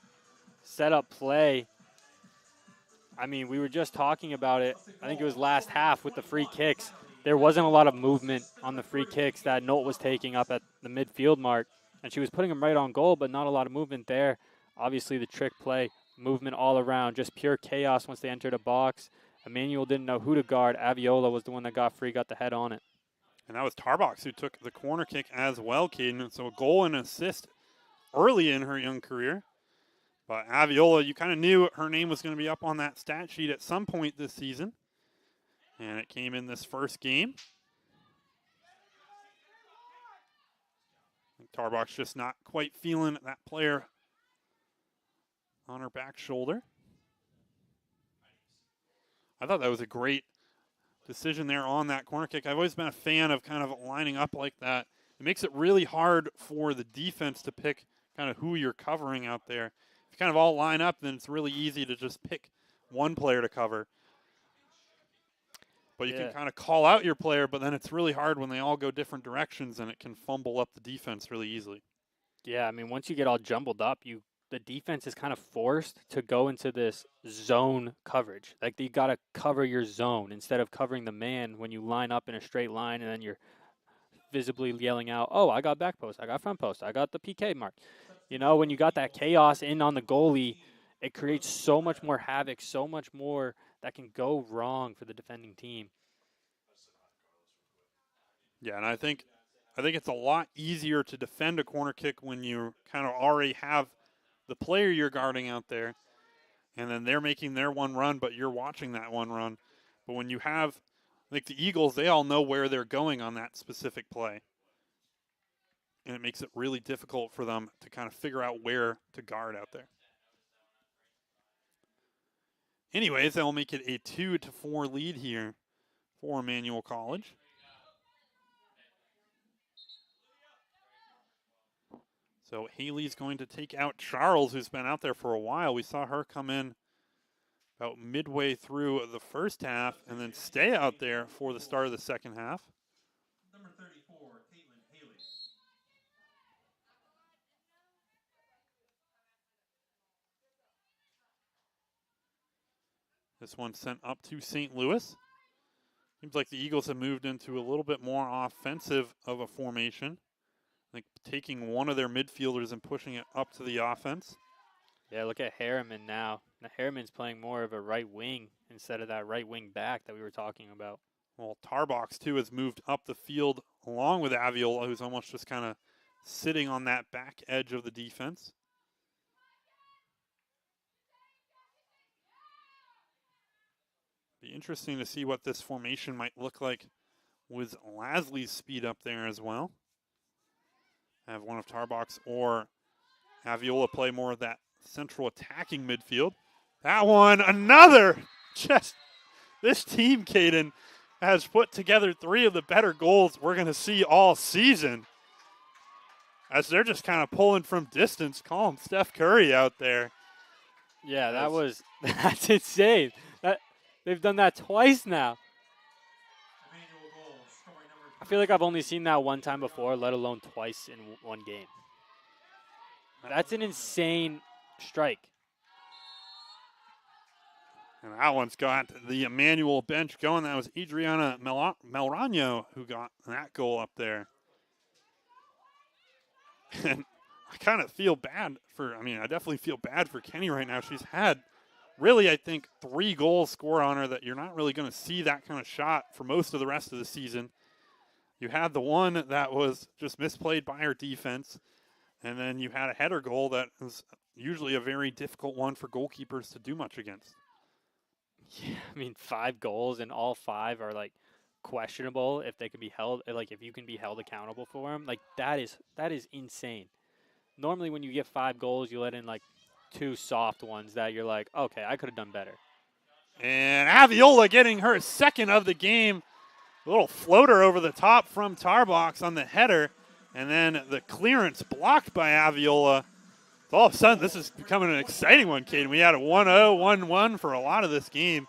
setup play. I mean, we were just talking about it. I think it was last half with the free kicks. There wasn't a lot of movement on the free kicks that Nolt was taking up at the midfield mark, and she was putting them right on goal, but not a lot of movement there. Obviously, the trick play, movement all around, just pure chaos once they entered a box. Emmanuel didn't know who to guard. Aviola was the one that got free, got the head on it. And that was Tarbox who took the corner kick as well, Caden. So a goal and assist early in her young career. But Aviola, you kind of knew her name was going to be up on that stat sheet at some point this season. And it came in this first game. Tarbox just not quite feeling that player on her back shoulder. I thought that was a great decision there on that corner kick. I've always been a fan of kind of lining up like that. It makes it really hard for the defense to pick kind of who you're covering out there. If you kind of all line up, then it's really easy to just pick one player to cover. But you can kind of call out your player, but then it's really hard when they all go different directions, and it can fumble up the defense really easily. Yeah, I mean, once you get all jumbled up, the defense is kind of forced to go into this zone coverage. Like, you got to cover your zone instead of covering the man when you line up in a straight line, and then you're visibly yelling out, oh, I got back post, I got front post, I got the PK mark. You know, when you got that chaos in on the goalie, it creates so much more havoc, so much more that can go wrong for the defending team. Yeah, and I think it's a lot easier to defend a corner kick when you kind of already have the player you're guarding out there, and then they're making their one run, but you're watching that one run. But when you have, like the Eagles, they all know where they're going on that specific play. And it makes it really difficult for them to kind of figure out where to guard out there. Anyways, they'll make it a 2-4 lead here for Emmanuel College. So Haley's going to take out Charles, who's been out there for a while. We saw her come in about midway through the first half and then stay out there for the start of the second half. Number 34, Caitlin Haley. This one sent up to St. Louis. Seems like the Eagles have moved into a little bit more offensive of a formation. Like taking one of their midfielders and pushing it up to the offense. Yeah, look at Harriman now. Now Harriman's playing more of a right wing instead of that right wing back that we were talking about. Well, Tarbox, too, has moved up the field along with Aviola, who's almost just kind of sitting on that back edge of the defense. Be interesting to see what this formation might look like with Lasley's speed up there as well. Have one of Tarbox or Aviola play more of that central attacking midfield. That one, another. Just this team, Caden, has put together 3 of the better goals we're going to see all season. As they're just kind of pulling from distance, calling Steph Curry out there. Yeah, that's insane. They've done that twice now. I feel like I've only seen that one time before, let alone twice in one game. That's an insane strike. And that one's got the Emmanuel bench going. That was Adriana Melrano who got that goal up there. And I kind of feel bad I definitely feel bad for Kenny right now. She's had really, I think, 3 goals scored on her that you're not really going to see that kind of shot for most of the rest of the season. You had the one that was just misplayed by our defense, and then you had a header goal that was usually a very difficult one for goalkeepers to do much against. Yeah, I mean, 5 goals, and all 5 are, like, questionable if they can be held, like, if you can be held accountable for them. Like, that is insane. Normally when you get 5 goals, you let in, like, 2 soft ones that you're like, okay, I could have done better. And Aviola getting her second of the game. A little floater over the top from Tarbox on the header. And then the clearance blocked by Aviola. All of a sudden, this is becoming an exciting one, Caden. We had a 1-0, 1-1 for a lot of this game.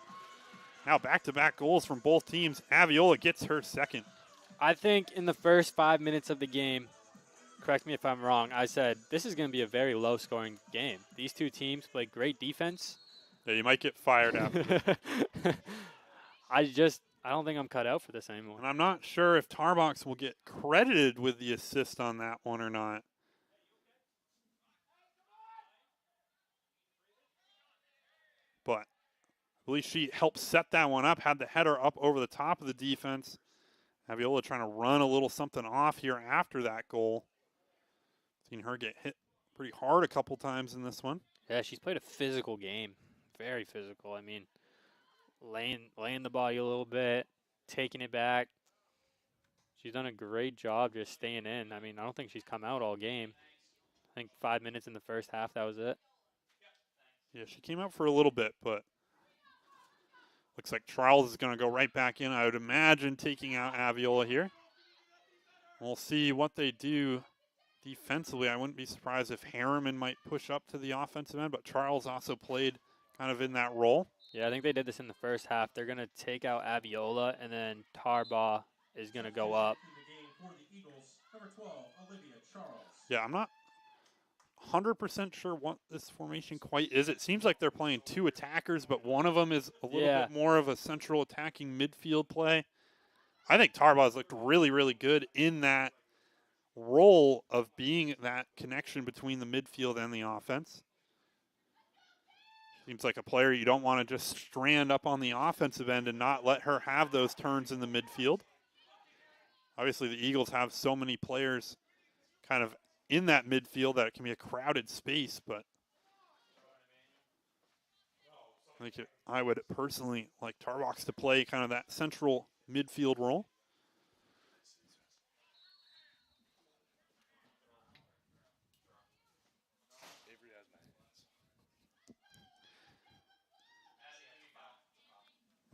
Now back-to-back goals from both teams. Aviola gets her second. I think in the first 5 minutes of the game, correct me if I'm wrong, I said this is going to be a very low-scoring game. These two teams play great defense. Yeah, you might get fired after. I don't think I'm cut out for this anymore. And I'm not sure if Tarbox will get credited with the assist on that one or not. But I believe she helped set that one up, had the header up over the top of the defense. Aviola trying to run a little something off here after that goal. Seen her get hit pretty hard a couple times in this one. Yeah, she's played a physical game. Very physical. I mean, laying the body a little bit, taking it back. She's done a great job just staying in. I mean, I don't think she's come out all game. I think 5 minutes in the first half, that was it. Yeah, she came out for a little bit, but looks like Charles is going to go right back in. I would imagine taking out Aviola here. We'll see what they do defensively. I wouldn't be surprised if Harriman might push up to the offensive end, but Charles also played kind of in that role. Yeah, I think they did this in the first half. They're going to take out Aviola, and then Tarbaugh is going to go up. Yeah, I'm not 100% sure what this formation quite is. It seems like they're playing two attackers, but one of them is a little bit more of a central attacking midfield play. I think Tarbaugh's looked really, really good in that role of being that connection between the midfield and the offense. Seems like a player you don't want to just strand up on the offensive end and not let her have those turns in the midfield. Obviously, the Eagles have so many players kind of in that midfield that it can be a crowded space, but I would personally like Tarbox to play kind of that central midfield role.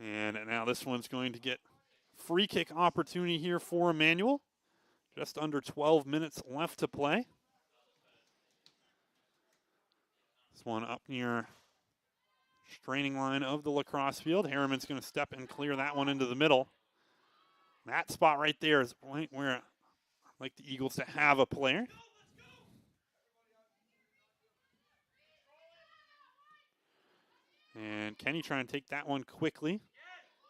And now this one's going to get free kick opportunity here for Emmanuel. Just under 12 minutes left to play. This one up near straining line of the lacrosse field. Harriman's going to step and clear that one into the middle. That spot right there is a point where I'd like the Eagles to have a player. And Kenny trying to take that one quickly.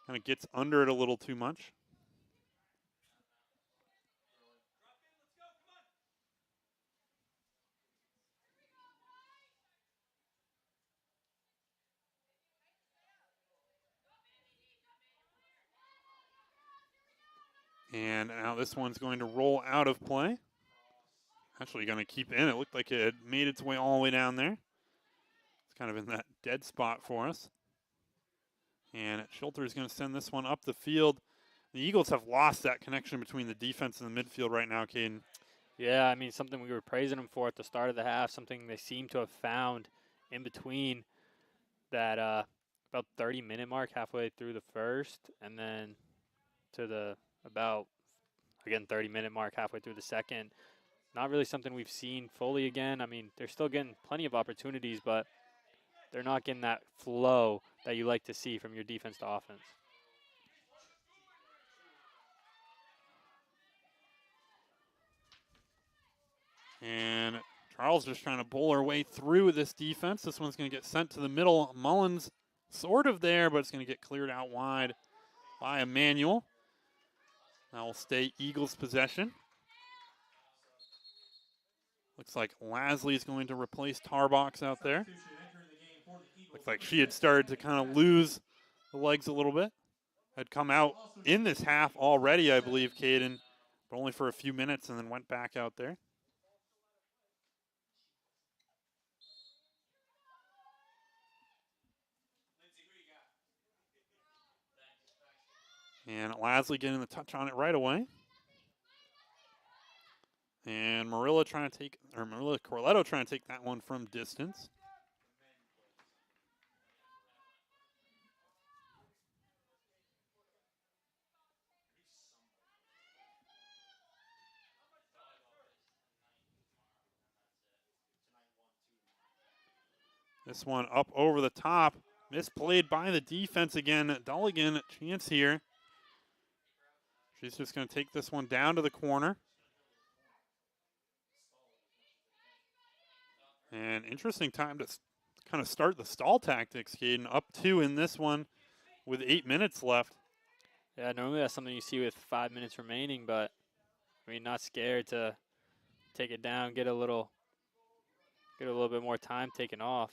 Kind of gets under it a little too much. And now this one's going to roll out of play. Actually going to keep in. It looked like it had made its way all the way down there. It's kind of in that dead spot for us. And Schulter is going to send this one up the field. The Eagles have lost that connection between the defense and the midfield right now, Caden. Yeah, I mean, something we were praising them for at the start of the half, something they seem to have found in between that about 30-minute mark halfway through the first, and then to the about, again, 30-minute mark halfway through the second. Not really something we've seen fully again. I mean, they're still getting plenty of opportunities, but they're not getting that flow that you like to see from your defense to offense. And Charles just trying to bowl her way through this defense. This one's going to get sent to the middle. Mullins sort of there, but it's going to get cleared out wide by Emmanuel. That will stay Eagles possession. Looks like Lasley's going to replace Tarbox out there. Looks like she had started to kind of lose the legs a little bit. Had come out in this half already, I believe, Caden, but only for a few minutes and then went back out there. And Lasley getting the touch on it right away. And Marilla Corletto trying to take that one from distance. This one up over the top. Misplayed by the defense again. Dulligan, chance here. She's just going to take this one down to the corner. And interesting time to kind of start the stall tactics, Caden. Up 2 in this one with 8 minutes left. Yeah, normally that's something you see with 5 minutes remaining, but I mean, not scared to take it down, get a little bit more time taken off.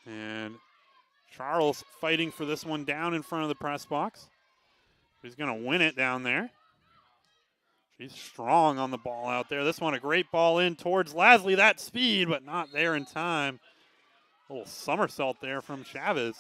And Charles fighting for this one down in front of the press box. She's going to win it down there. She's strong on the ball out there. This one a great ball in towards Lasley. That speed, but not there in time. A little somersault there from Chavez.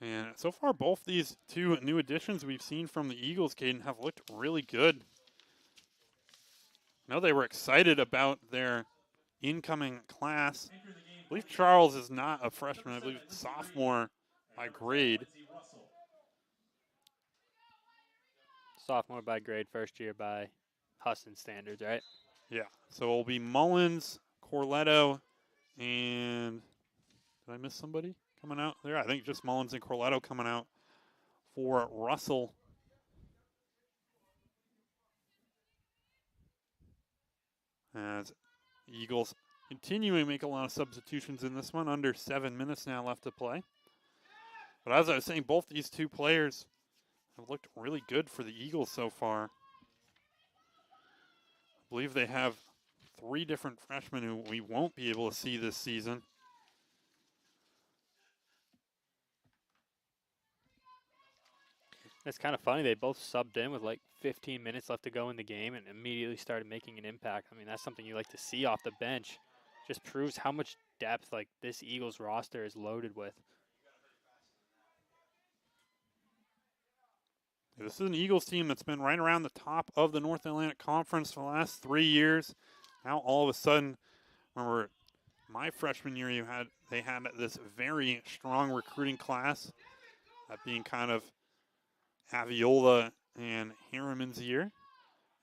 And so far, both these two new additions we've seen from the Eagles, Caden, have looked really good. I know they were excited about their incoming class. I believe Charles is not a freshman. I believe sophomore by grade. Sophomore by grade, first year by Husson standards, right? Yeah. So it'll be Mullins, Corletto, and did I miss somebody coming out there? I think just Mullins and Corletto coming out for Russell. As Eagles continuing to make a lot of substitutions in this one. Under 7 minutes now left to play. But as I was saying, both these two players have looked really good for the Eagles so far. I believe they have 3 different freshmen who we won't be able to see this season. It's kind of funny. They both subbed in with like 15 minutes left to go in the game and immediately started making an impact. I mean, that's something you like to see off the bench. Just proves how much depth like this Eagles roster is loaded with. This is an Eagles team that's been right around the top of the North Atlantic Conference for the last 3 years. Now all of a sudden, remember my freshman year, they had this very strong recruiting class, that being kind of Aviola and Harriman's year.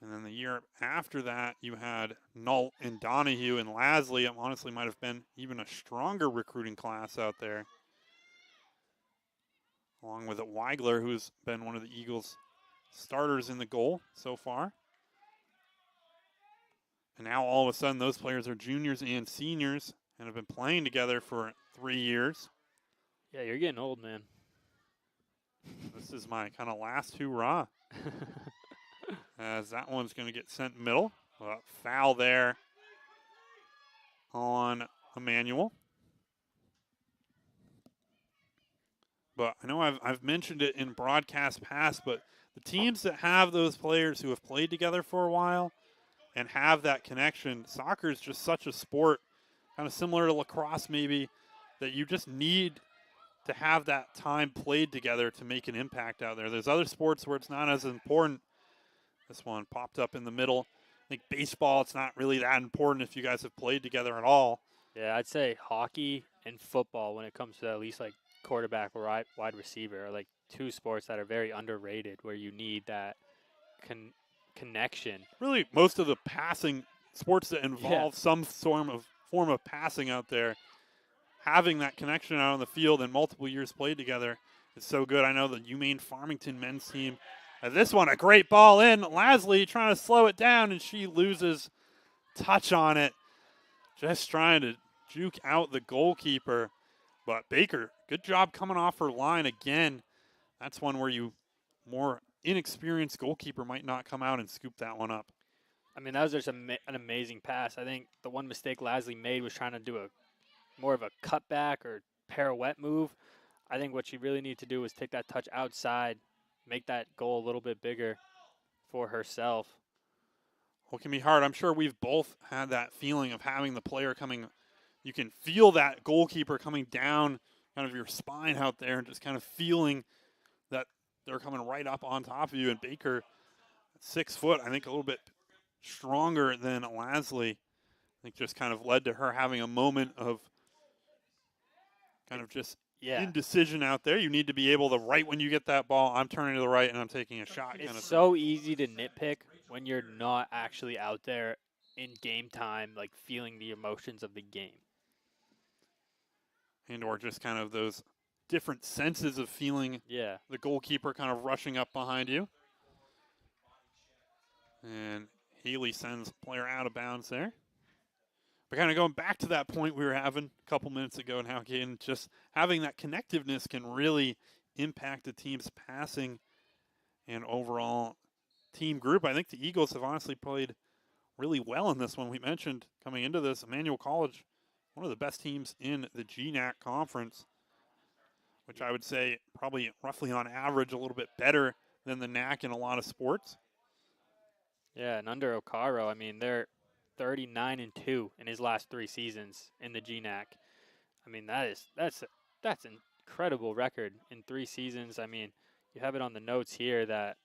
And then the year after that, you had Nault and Donahue and Lasley. It honestly might have been even a stronger recruiting class out there. Along with Weigler, who's been one of the Eagles' starters in the goal so far. And now all of a sudden, those players are juniors and seniors and have been playing together for 3 years. Yeah, you're getting old, man. This is my kind of last hurrah. As that one's going to get sent middle. Foul there on Emmanuel. But I know I've mentioned it in broadcast past, but the teams that have those players who have played together for a while and have that connection, soccer is just such a sport, kind of similar to lacrosse maybe, that you just need to have that time played together to make an impact out there. There's other sports where it's not as important. This one popped up in the middle. I think baseball, it's not really that important if you guys have played together at all. Yeah, I'd say hockey and football, when it comes to at least like quarterback or wide receiver, are like two sports that are very underrated, where you need that connection. Really, most of the passing sports that involve some form of passing out there, having that connection out on the field and multiple years played together is so good. I know the UMaine Farmington men's team. This one, a great ball in. Lasley trying to slow it down, and she loses touch on it. Just trying to juke out the goalkeeper. But Baker, good job coming off her line again. That's one where you more inexperienced goalkeeper might not come out and scoop that one up. I mean, that was just an amazing pass. I think the one mistake Lasley made was trying to do more of a cutback or pirouette move. I think what she really needed to do was take that touch outside, make that goal a little bit bigger for herself. Well, it can be hard. I'm sure we've both had that feeling of having the player coming. You can feel that goalkeeper coming down kind of your spine out there and just kind of feeling that they're coming right up on top of you. And Baker, 6 foot, I think a little bit stronger than Lasley. I think just kind of led to her having a moment of kind of just indecision out there. You need to be able to, right when you get that ball, I'm turning to the right and I'm taking a shot. It's so easy to nitpick when you're not actually out there in game time, like feeling the emotions of the game. And or just kind of those different senses of feeling the goalkeeper kind of rushing up behind you. And Haley sends a player out of bounds there. But kind of going back to that point we were having a couple minutes ago now, again, just having that connectiveness can really impact the team's passing and overall team group. I think the Eagles have honestly played really well in this one. We mentioned coming into this, Emmanuel College, one of the best teams in the GNAC conference, which I would say probably roughly on average a little bit better than the NAC in a lot of sports. Yeah, and under Ocaro, I mean, they're 39-2 in his last 3 seasons in the GNAC. I mean, that's an incredible record in 3 seasons. I mean, you have it on the notes here that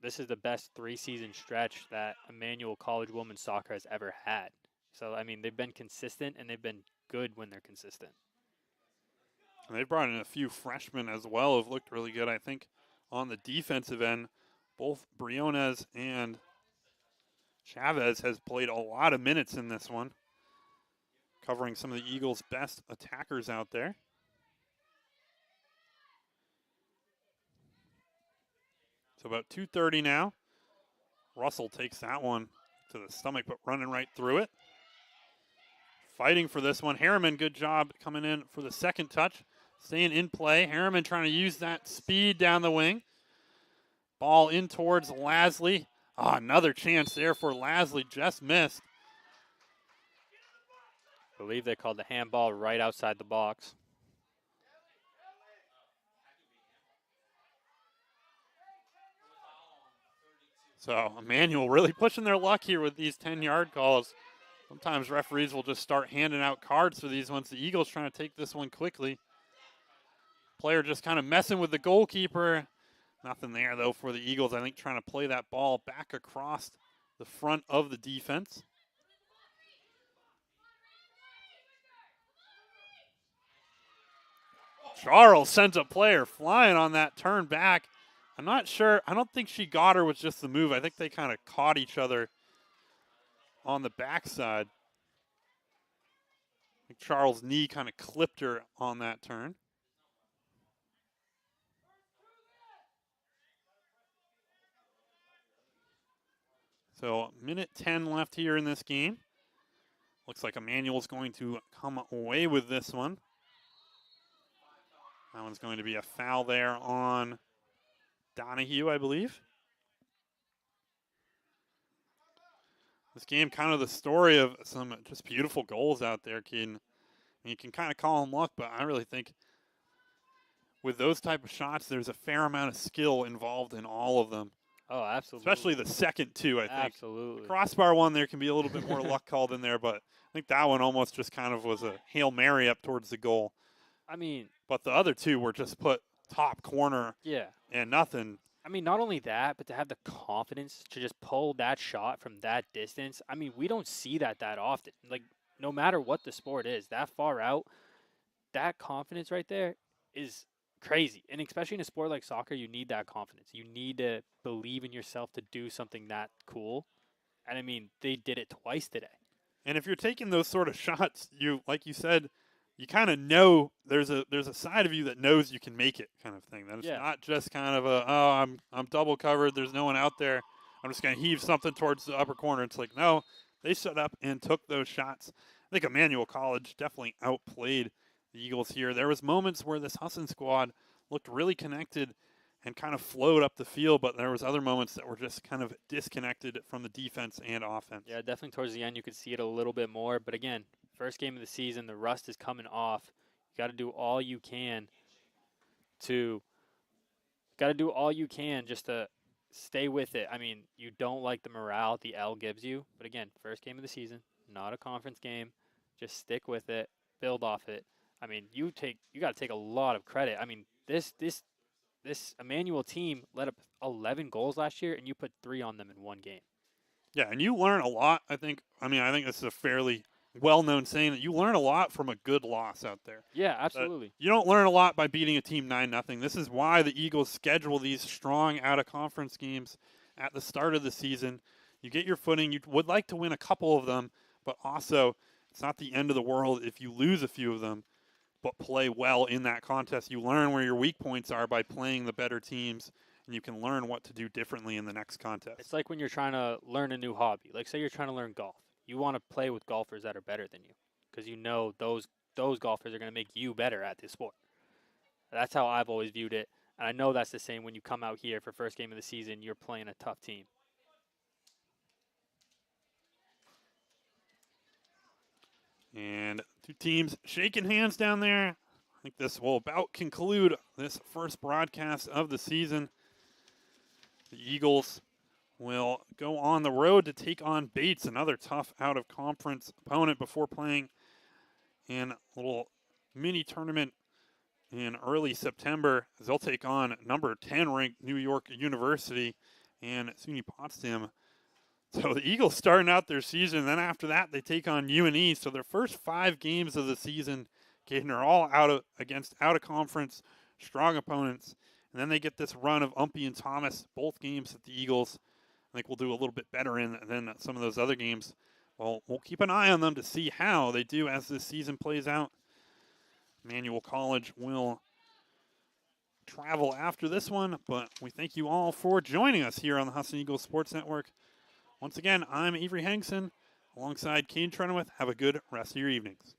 this is the best 3-season stretch that Emmanuel College women's soccer has ever had. So, I mean, they've been consistent, and they've been good when they're consistent. And they brought in a few freshmen as well who've looked really good. I think on the defensive end, both Briones and Chavez has played a lot of minutes in this one, covering some of the Eagles' best attackers out there. So about 2:30 now. Russell takes that one to the stomach, but running right through it. Fighting for this one. Harriman, good job coming in for the second touch. Staying in play. Harriman trying to use that speed down the wing. Ball in towards Lasley. Oh, another chance there for Lasley. Just missed. I believe they called the handball right outside the box. So Emmanuel really pushing their luck here with these 10-yard calls. Sometimes referees will just start handing out cards for these ones. The Eagles trying to take this one quickly. Player just kind of messing with the goalkeeper. Nothing there, though, for the Eagles. I think trying to play that ball back across the front of the defense. Charles sends a player flying on that turn back. I'm not sure. I don't think she got her with just the move. I think they kind of caught each other on the backside. I think Charles' knee kind of clipped her on that turn. So, minute 10 left here in this game. Looks like Emmanuel's going to come away with this one. That one's going to be a foul there on Donahue, I believe. This game, kind of the story of some just beautiful goals out there, Keaton. You can kind of call them luck, but I really think with those type of shots, there's a fair amount of skill involved in all of them. Oh, absolutely. Especially the second two, I think. Absolutely. The crossbar one, there can be a little bit more luck called in there, but I think that one almost just kind of was a Hail Mary up towards the goal. I mean. But the other two were just put top corner and nothing. I mean, not only that, but to have the confidence to just pull that shot from that distance. I mean, we don't see that often. Like, no matter what the sport is, that far out, that confidence right there is crazy. And especially in a sport like soccer, you need that confidence. You need to believe in yourself to do something that cool. And, I mean, they did it twice today. And if you're taking those sort of shots, you, like you said, you kind of know there's a side of you that knows you can make it kind of thing. That it's not just kind of I'm double covered, there's no one out there, I'm just going to heave something towards the upper corner. It's like, no, they stood up and took those shots. I think Emmanuel College definitely outplayed the Eagles here. There was moments where this Husson squad looked really connected and kind of flowed up the field, but there was other moments that were just kind of disconnected from the defense and offense. Yeah, definitely towards the end you could see it a little bit more, but again, first game of the season, the rust is coming off. You got to do all you can just to stay with it. I mean, you don't like the morale the L gives you, but again, first game of the season, not a conference game. Just stick with it, build off it. I mean, you got to take a lot of credit. I mean, this Emmanuel team let up 11 goals last year, and you put 3 on them in one game. Yeah, and you learn a lot. I think this is a fairly well-known saying that you learn a lot from a good loss out there. Yeah, absolutely. You don't learn a lot by beating a team 9-0. This is why the Eagles schedule these strong out-of-conference games at the start of the season. You get your footing. You would like to win a couple of them, but also it's not the end of the world if you lose a few of them, but play well in that contest. You learn where your weak points are by playing the better teams, and you can learn what to do differently in the next contest. It's like when you're trying to learn a new hobby. Like, say you're trying to learn golf. You want to play with golfers that are better than you because you know those golfers are going to make you better at this sport. That's how I've always viewed it. And I know that's the same when you come out here for first game of the season, you're playing a tough team. And two teams shaking hands down there. I think this will about conclude this first broadcast of the season. The Eagles will go on the road to take on Bates, another tough out-of-conference opponent, before playing in a little mini tournament in early September, as they'll take on number 10 ranked New York University and SUNY Potsdam. So the Eagles starting out their season, then after that they take on UNE. So their first 5 games of the season, are all against out-of-conference strong opponents. And then they get this run of Umpy and Thomas, both games that the Eagles, I think, will do a little bit better in than some of those other games. Well, we'll keep an eye on them to see how they do as this season plays out. Emmanuel College will travel after this one, but we thank you all for joining us here on the Husson Eagles Sports Network. Once again, I'm Avery Henningsen alongside Kane Trenoweth. Have a good rest of your evenings.